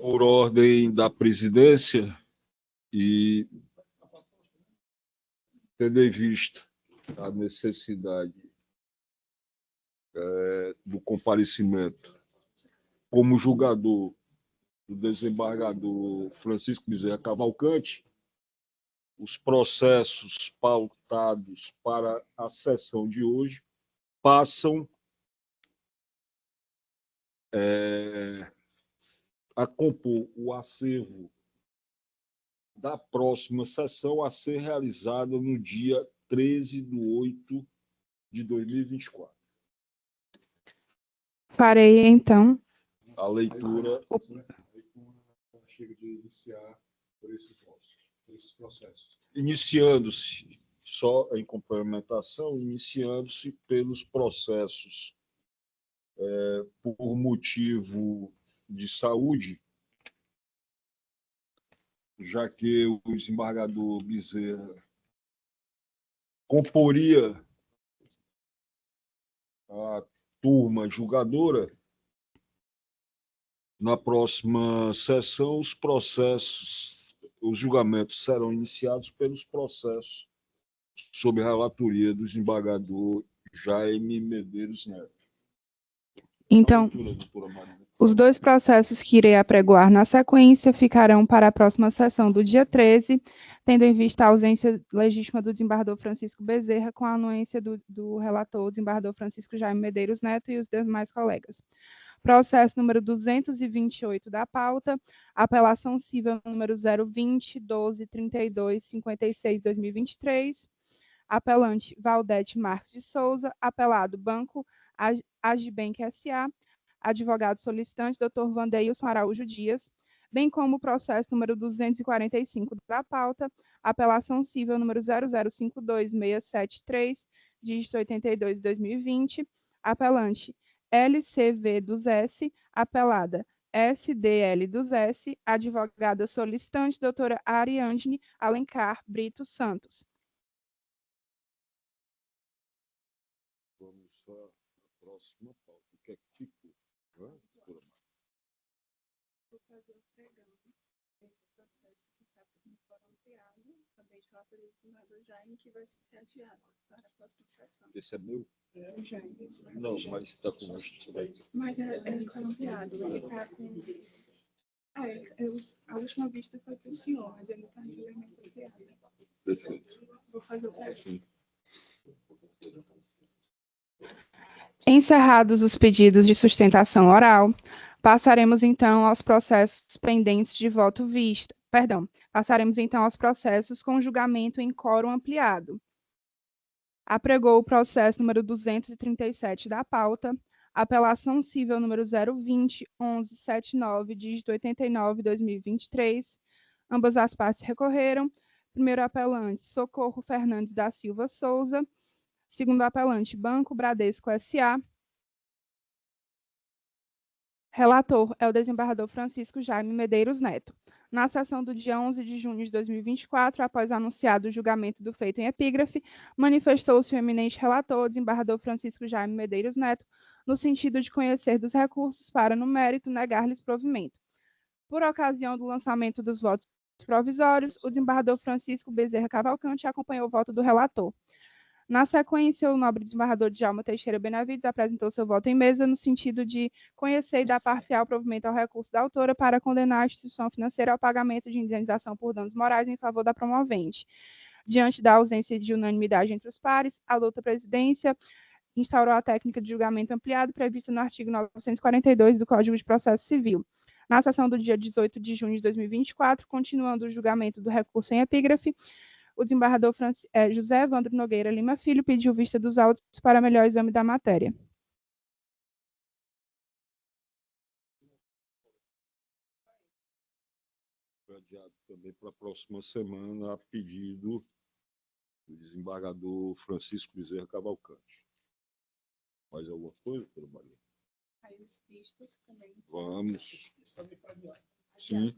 Por ordem da presidência e tendo em vista a necessidade do comparecimento como julgador do desembargador Francisco Bezerra Cavalcante, os processos pautados para a sessão de hoje passam a compor o acervo da próxima sessão a ser realizada no dia 13/8/2024. Farei, então, a leitura. Chega de iniciar por esses processos. Iniciando-se, só em complementação, iniciando-se pelos processos por motivo de saúde, já que o desembargador Bezerra comporia a turma julgadora. Na próxima sessão, os julgamentos serão iniciados pelos processos sob a relatoria do desembargador Jaime Medeiros Neto. Então, os 2 processos que irei apregoar na sequência ficarão para a próxima sessão do dia 13, tendo em vista a ausência legítima do desembargador Francisco Bezerra, com a anuência do relator, o desembargador Francisco Jaime Medeiros Neto e os demais colegas. Processo número 228 da pauta, apelação civil número 020-12-32-56-2023, apelante Valdete Marques de Souza, apelado Banco Agibank S.A., advogado solicitante Dr. Vandeilson Araújo Dias, bem como o processo número 245 da pauta, apelação civil número 0052673, dígito 82/2020, apelante LCV dos S, apelada SDL dos S, advogada solicitante doutora Ariadne Alencar Brito Santos. Vamos à próxima pauta. O que é que ficou? Vou fazer o pregão. Também de relatoria do desembargador Jaime, que vai ser adiado para a próxima sessão. Esse é meu? Jaime. Não, mas está com justiça aí. Mas é colombiado, ele está com... a última vista foi para o senhor, mas ele está em julgamento ampliado. Perfeito. Vou fazer o teste. Encerrados os pedidos de sustentação oral, passaremos então aos processos pendentes de voto vista. Passaremos então aos processos com julgamento em quórum ampliado. Apregou o processo número 237 da pauta, apelação civil número 020-1179, dígito 89/2023. Ambas as partes recorreram. Primeiro apelante, Socorro Fernandes da Silva Souza. Segundo apelante, Banco Bradesco S.A. Relator é o desembargador Francisco Jaime Medeiros Neto. Na sessão do dia 11 de junho de 2024, após anunciado o julgamento do feito em epígrafe, manifestou-se o eminente relator, desembargador Francisco Jaime Medeiros Neto, no sentido de conhecer dos recursos para, no mérito, negar-lhes provimento. Por ocasião do lançamento dos votos provisórios, o desembargador Francisco Bezerra Cavalcante acompanhou o voto do relator. Na sequência, o nobre desembargador Djalma Teixeira Benavides apresentou seu voto em mesa no sentido de conhecer e dar parcial provimento ao recurso da autora para condenar a instituição financeira ao pagamento de indenização por danos morais em favor da promovente. Diante da ausência de unanimidade entre os pares, a douta presidência instaurou a técnica de julgamento ampliado prevista no artigo 942 do Código de Processo Civil. Na sessão do dia 18 de junho de 2024, continuando o julgamento do recurso em epígrafe, o desembargador José Evandro Nogueira Lima Filho pediu vista dos autos para melhor exame da matéria. Adiado também para a próxima semana, a pedido do desembargador Francisco Bezerra Cavalcante. Mais alguma coisa, doutora Maria? Aí os vistos também. Vamos. Sim.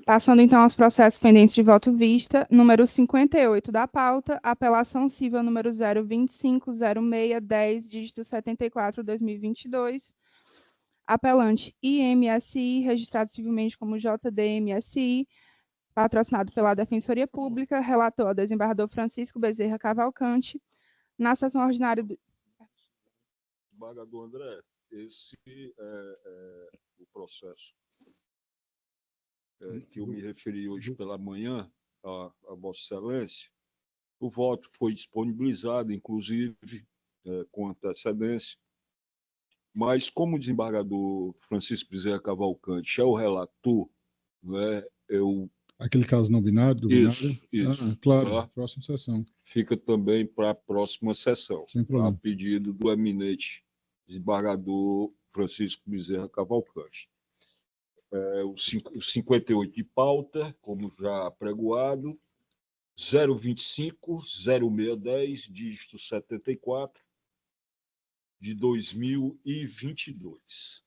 Passando então aos processos pendentes de voto vista, número 58 da pauta, apelação civil número 0250610, dígito 74/2022, apelante IMSI, registrado civilmente como JDMSI, patrocinado pela Defensoria Pública, relator desembargador Francisco Bezerra Cavalcante, na sessão ordinária do... Desembargador André, esse é o processo que eu me referi hoje pela manhã a Vossa Excelência. O voto foi disponibilizado, inclusive, com antecedência, mas como o desembargador Francisco Bezerra Cavalcante é o relator, né, Aquele caso não binário? Isso. Claro, Tá? próxima sessão. Fica também para a próxima sessão, Sem problema. a pedido do eminente desembargador Francisco Bezerra Cavalcante. O 58 de pauta, como já pregoado, 025-0610, dígito 74, de 2022.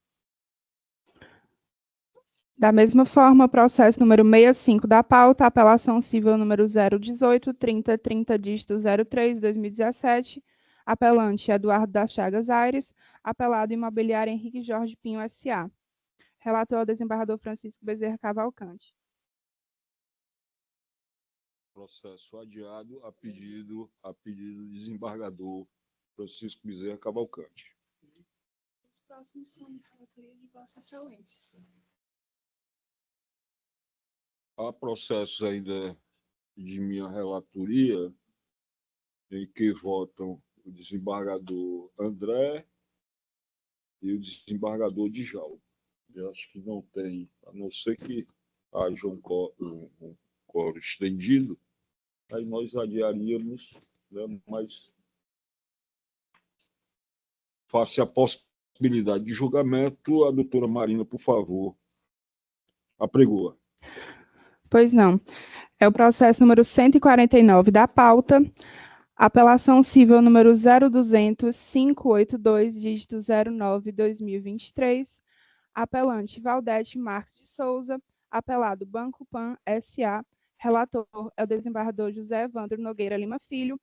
Da mesma forma, processo número 65 da pauta, apelação civil número 018-3030, dígito 03/2017, apelante Eduardo das Chagas Aires, apelado imobiliário Henrique Jorge Pinho S.A. Relator ao desembargador Francisco Bezerra Cavalcante. Processo adiado a pedido do desembargador Francisco Bezerra Cavalcante. Os próximos são de relatoria de Vossa Excelência. Há processos ainda de minha relatoria em que votam o desembargador André e o desembargador Djalma. Eu acho que não tem, a não ser que haja um quórum estendido, aí nós adiaríamos, né, mas face à possibilidade de julgamento, a doutora Marina, por favor, apregoa. Pois não. É o processo número 149 da pauta, apelação civil número 0200582, dígito 09/2023, apelante Valdete Marques de Souza, apelado Banco Pan S.A., relator é o desembargador José Evandro Nogueira Lima Filho,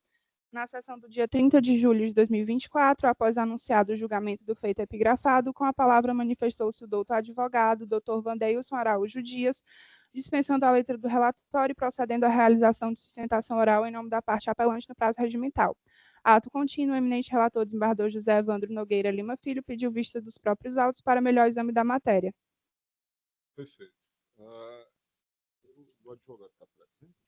Na sessão do dia 30 de julho de 2024, após anunciado o julgamento do feito epigrafado, com a palavra manifestou-se o doutor advogado, doutor Vandeilson Araújo Dias, dispensando a letra do relatório e procedendo à realização de sustentação oral em nome da parte apelante no prazo regimental. Ato contínuo, o eminente relator desembargador José Evandro Nogueira Lima Filho pediu vista dos próprios autos para melhor exame da matéria. Perfeito. O advogado está presente?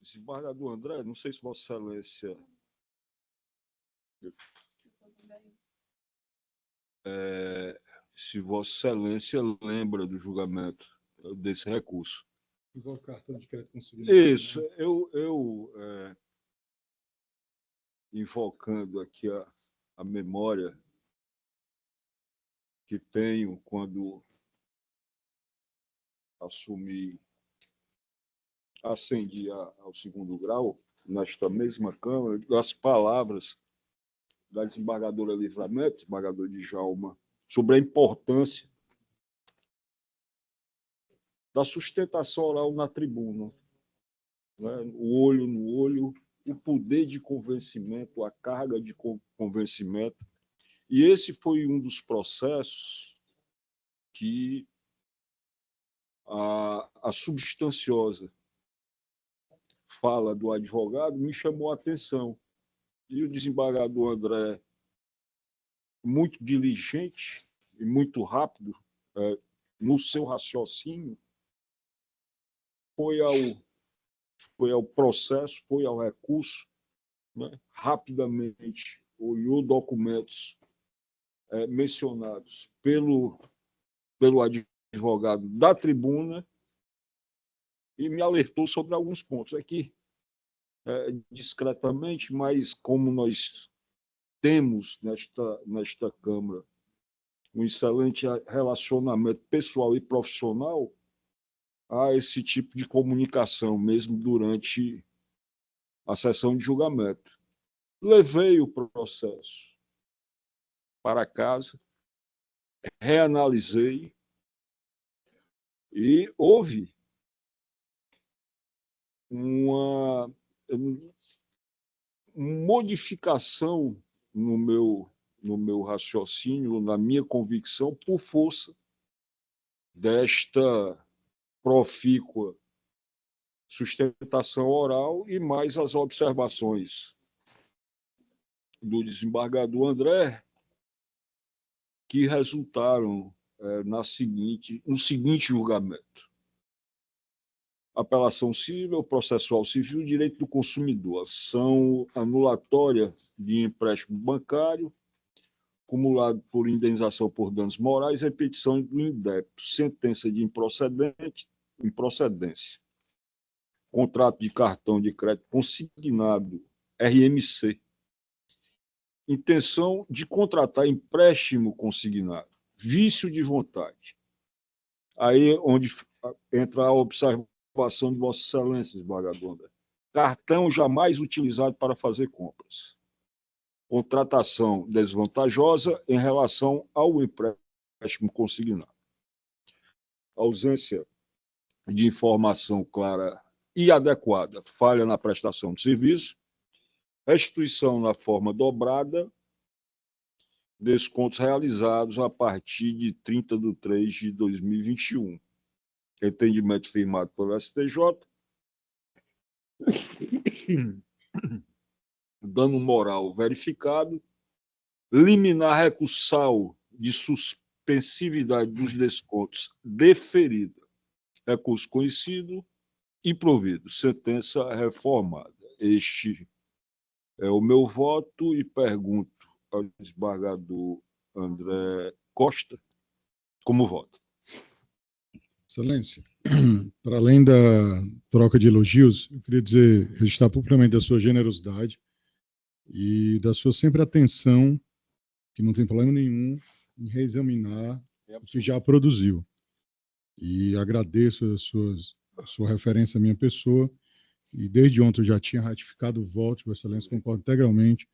Desembargador André, não sei se Vossa Excelência se Vossa Excelência lembra do julgamento desse recurso. Igual cartão de crédito consignado. Isso, eu invocando aqui a memória que tenho quando ascendi ao segundo grau, nesta mesma Câmara, das palavras da desembargadora Livramento, desembargadora Djalma, sobre a importância da sustentação oral na tribuna, né? O olho no olho, o poder de convencimento, a carga de convencimento. E esse foi um dos processos que a substanciosa fala do advogado me chamou a atenção. E o desembargador André, muito diligente e muito rápido no seu raciocínio, foi ao processo, foi ao recurso, né? Rapidamente olhou documentos mencionados pelo advogado da tribuna e me alertou sobre alguns pontos. Aqui, discretamente, mas como nós temos nesta Câmara um excelente relacionamento pessoal e profissional, há esse tipo de comunicação, mesmo durante a sessão de julgamento. Levei o processo para casa, reanalisei e houve uma modificação no meu raciocínio, na minha convicção, por força desta profícua sustentação oral e mais as observações do desembargador André, que resultaram no seguinte julgamento. Apelação civil, processual civil, direito do consumidor, ação anulatória de empréstimo bancário, acumulado por indenização por danos morais, repetição do indébito, sentença de improcedência, contrato de cartão de crédito consignado, RMC, intenção de contratar empréstimo consignado, vício de vontade. Aí onde entra a observação de Vossa Excelência, desembargador André. Cartão jamais utilizado para fazer compras. Contratação desvantajosa em relação ao empréstimo consignado. Ausência de informação clara e adequada, falha na prestação de serviço, restituição na forma dobrada, descontos realizados a partir de 30 de 3 de 2021. Entendimento firmado pelo STJ, dano moral verificado, liminar recursal de suspensividade dos descontos deferida, recurso conhecido e provido, sentença reformada. Este é o meu voto e pergunto ao desembargador André Costa como voto. Excelência, para além da troca de elogios, eu queria registrar publicamente a sua generosidade e da sua sempre atenção, que não tem problema nenhum em reexaminar o que já produziu. E agradeço a sua referência à minha pessoa, e desde ontem eu já tinha ratificado o voto, Vossa Excelência, concordo integralmente.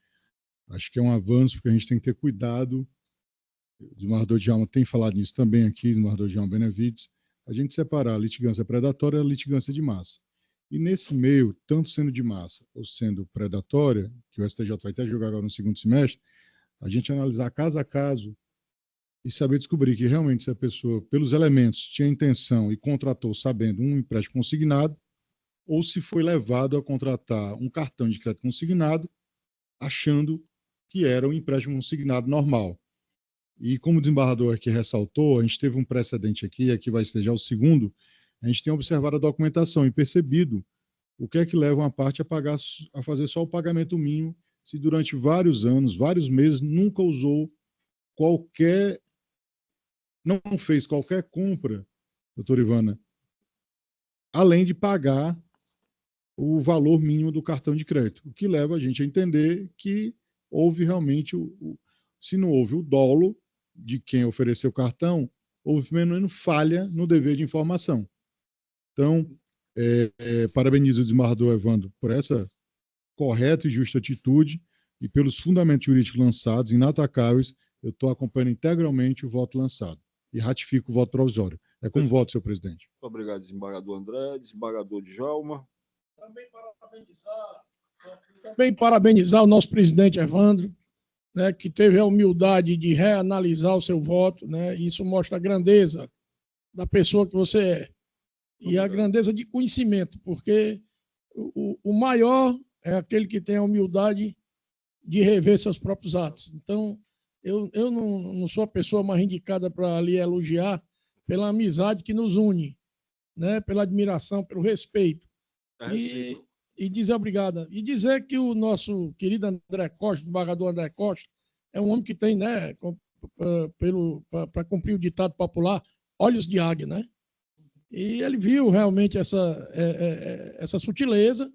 Acho que é um avanço, porque a gente tem que ter cuidado. O desembargador Djalma tem falado nisso também aqui, o desembargador Djalma Benevides, a gente separar a litigância predatória e a litigância de massa. E nesse meio, tanto sendo de massa ou sendo predatória, que o STJ vai até julgar agora no segundo semestre, a gente analisar caso a caso e saber descobrir que realmente se a pessoa, pelos elementos, tinha intenção e contratou sabendo um empréstimo consignado, ou se foi levado a contratar um cartão de crédito consignado, achando que era um empréstimo consignado normal. E como o desembargador aqui ressaltou, a gente teve um precedente aqui vai ser já o segundo, a gente tem observado a documentação e percebido o que é que leva uma parte a fazer só o pagamento mínimo, se durante vários anos, vários meses, nunca usou não fez qualquer compra, doutora Ivana, além de pagar o valor mínimo do cartão de crédito, o que leva a gente a entender que houve realmente, se não houve o dolo de quem ofereceu o cartão, houve pelo menos falha no dever de informação. Então, parabenizo o desembargador Evandro por essa correta e justa atitude e pelos fundamentos jurídicos lançados, inatacáveis. Eu estou acompanhando integralmente o voto lançado e ratifico o voto provisório. É com voto, senhor presidente. Muito obrigado, desembargador André. Desembargador Djalma. Também parabenizar o nosso presidente Evandro, né, que teve a humildade de reanalisar o seu voto, né, e isso mostra a grandeza da pessoa que você é e a grandeza de conhecimento, porque o maior é aquele que tem a humildade de rever seus próprios atos. Então, eu não sou a pessoa mais indicada para lhe elogiar pela amizade que nos une, né, pela admiração, pelo respeito. E dizer obrigada. E dizer que o nosso querido André Costa, o desembargador André Costa, é um homem que tem, né, para cumprir o ditado popular, olhos de águia, né? E ele viu realmente essa sutileza.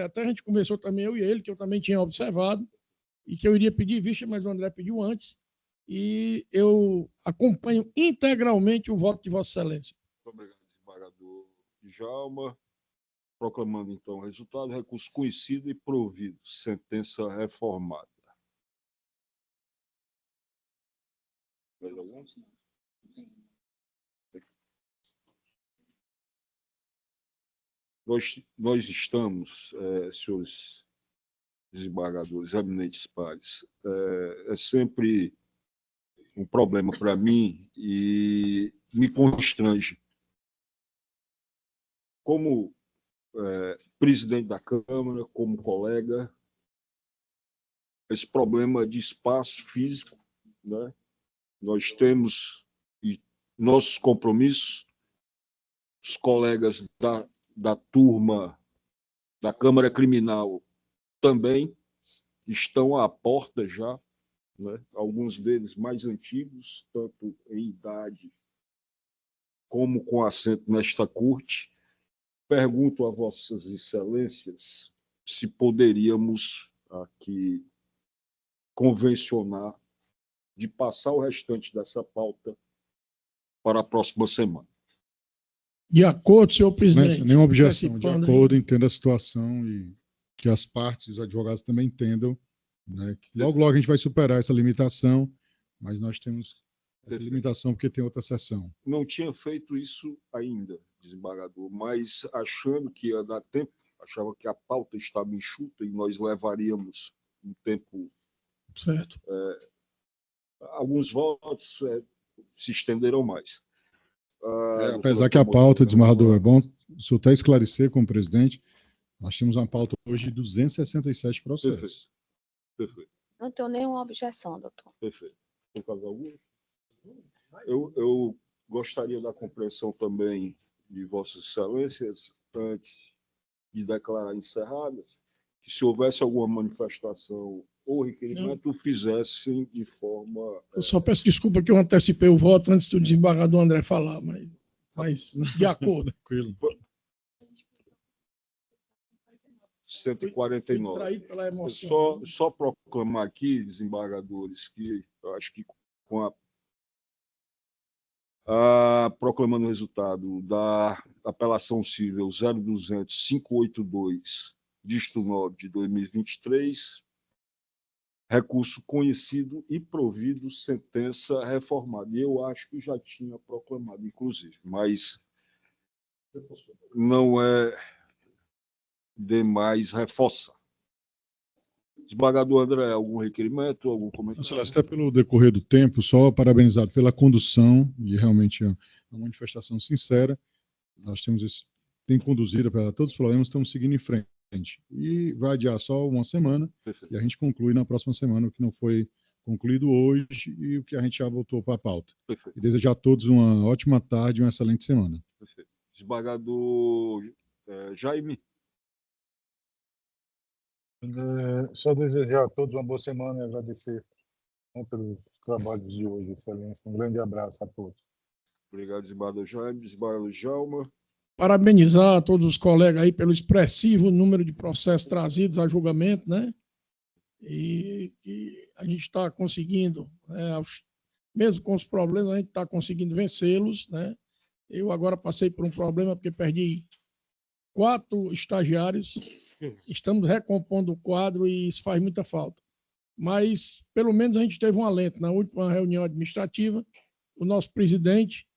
Até a gente conversou também, eu e ele, que eu também tinha observado, e que eu iria pedir vista, mas o André pediu antes. E eu acompanho integralmente o voto de Vossa Excelência. Muito obrigado, desembargador Djalma. Proclamando, então, o resultado: recurso conhecido e provido. Sentença reformada. Mais algum? Nós estamos, senhores desembargadores, eminentes pares, é sempre um problema para mim e me constrange. Como presidente da Câmara, como colega, esse problema de espaço físico, né? Nós temos nossos compromissos, os colegas da turma da Câmara Criminal também estão à porta já, né? Alguns deles mais antigos, tanto em idade como com assento nesta corte. Pergunto a Vossas Excelências se poderíamos aqui convencionar de passar o restante dessa pauta para a próxima semana. De acordo, senhor presidente. Nenhuma objeção. De acordo, entendo a situação e que as partes e os advogados também entendam, né, que logo a gente vai superar essa limitação, mas nós temos essa limitação porque tem outra sessão. Não tinha feito isso ainda, desembargador, mas achando que ia dar tempo, achava que a pauta estava enxuta e nós levaríamos um tempo. Certo. Alguns votos se estenderão mais. Apesar que a pauta, desembargador, é bom o senhor até esclarecer como presidente, nós temos uma pauta hoje de 267 processos. Perfeito. Não tenho nenhuma objeção, doutor. Perfeito. Tem caso algum? Eu gostaria da compreensão também de Vossas Excelências, antes de declarar encerradas, que se houvesse alguma manifestação ou requerimento, fizessem de forma... Eu só peço desculpa que eu antecipei o voto antes do desembargador André falar, mas de acordo. Tranquilo. 149. Só proclamar aqui, desembargadores, que eu acho que com proclamando o resultado da apelação civil 0200-582, dígito 9 de 2023, recurso conhecido e provido, sentença reformada. E eu acho que já tinha proclamado, inclusive, mas não é demais reforçar. Desembargador André, algum requerimento, algum comentário? Celeste, até pelo decorrer do tempo, só parabenizado pela condução, e realmente é uma manifestação sincera. Nós tem conduzido para todos os problemas, estamos seguindo em frente. E vai adiar só uma semana, e a gente conclui na próxima semana o que não foi concluído hoje e o que a gente já voltou para a pauta. E desejar a todos uma ótima tarde e uma excelente semana. Perfeito. Desembargador Jaime. Só desejar a todos uma boa semana e agradecer pelos trabalhos de hoje, excelência. Um grande abraço a todos. Obrigado, desembargador Jaime. Desembargador Djalma. Parabenizar a todos os colegas aí pelo expressivo número de processos trazidos a julgamento, né? E que a gente está conseguindo, mesmo com os problemas, a gente está conseguindo vencê-los, né? Eu agora passei por um problema porque perdi 4 estagiários, estamos recompondo o quadro e isso faz muita falta. Mas, pelo menos, a gente teve um alento. Na última reunião administrativa, o nosso presidente,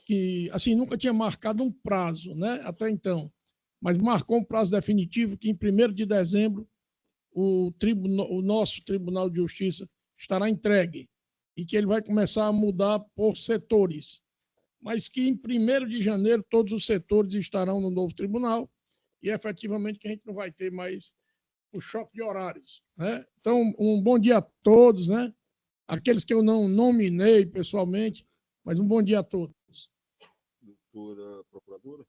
que assim nunca tinha marcado um prazo, né, até então, mas marcou um prazo definitivo que em 1º de dezembro o nosso Tribunal de Justiça estará entregue e que ele vai começar a mudar por setores, mas que em 1º de janeiro todos os setores estarão no novo tribunal e efetivamente que a gente não vai ter mais o choque de horários, né? Então, um bom dia a todos, né? Aqueles que eu não nominei pessoalmente, mas um bom dia a todos. Doutora Procuradora.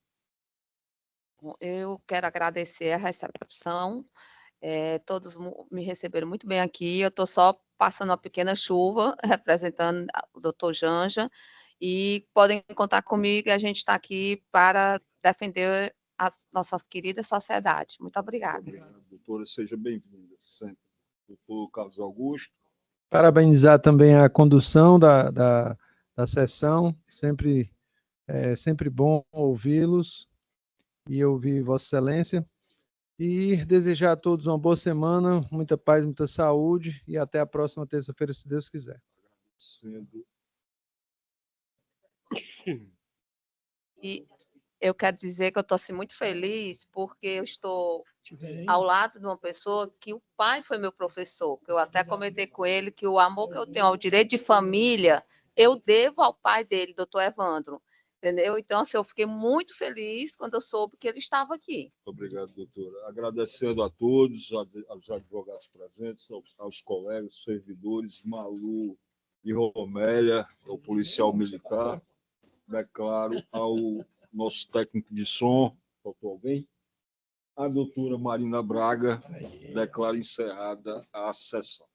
Eu quero agradecer a recepção. Todos me receberam muito bem aqui. Eu estou só passando uma pequena chuva, representando o doutor Janja, e podem contar comigo, a gente está aqui para defender a nossa querida sociedade. Muito obrigada. Obrigado, doutora, seja bem-vinda sempre. Doutor Carlos Augusto. Parabenizar também a condução da sessão, sempre bom ouvi-los e ouvir Vossa Excelência. E desejar a todos uma boa semana, muita paz, muita saúde e até a próxima terça-feira, se Deus quiser. E eu quero dizer que eu estou assim, muito feliz porque eu estou ao lado de uma pessoa que o pai foi meu professor, que eu até comentei com ele que o amor que eu tenho ao direito de família, eu devo ao pai dele, doutor Evandro. Entendeu? Então, assim, eu fiquei muito feliz quando eu soube que ele estava aqui. Obrigado, doutora. Agradecendo a todos, aos advogados presentes, aos colegas, servidores, Malu e Romélia, ao policial militar, declaro ao nosso técnico de som, faltou alguém? A doutora Marina Braga, declara encerrada a sessão.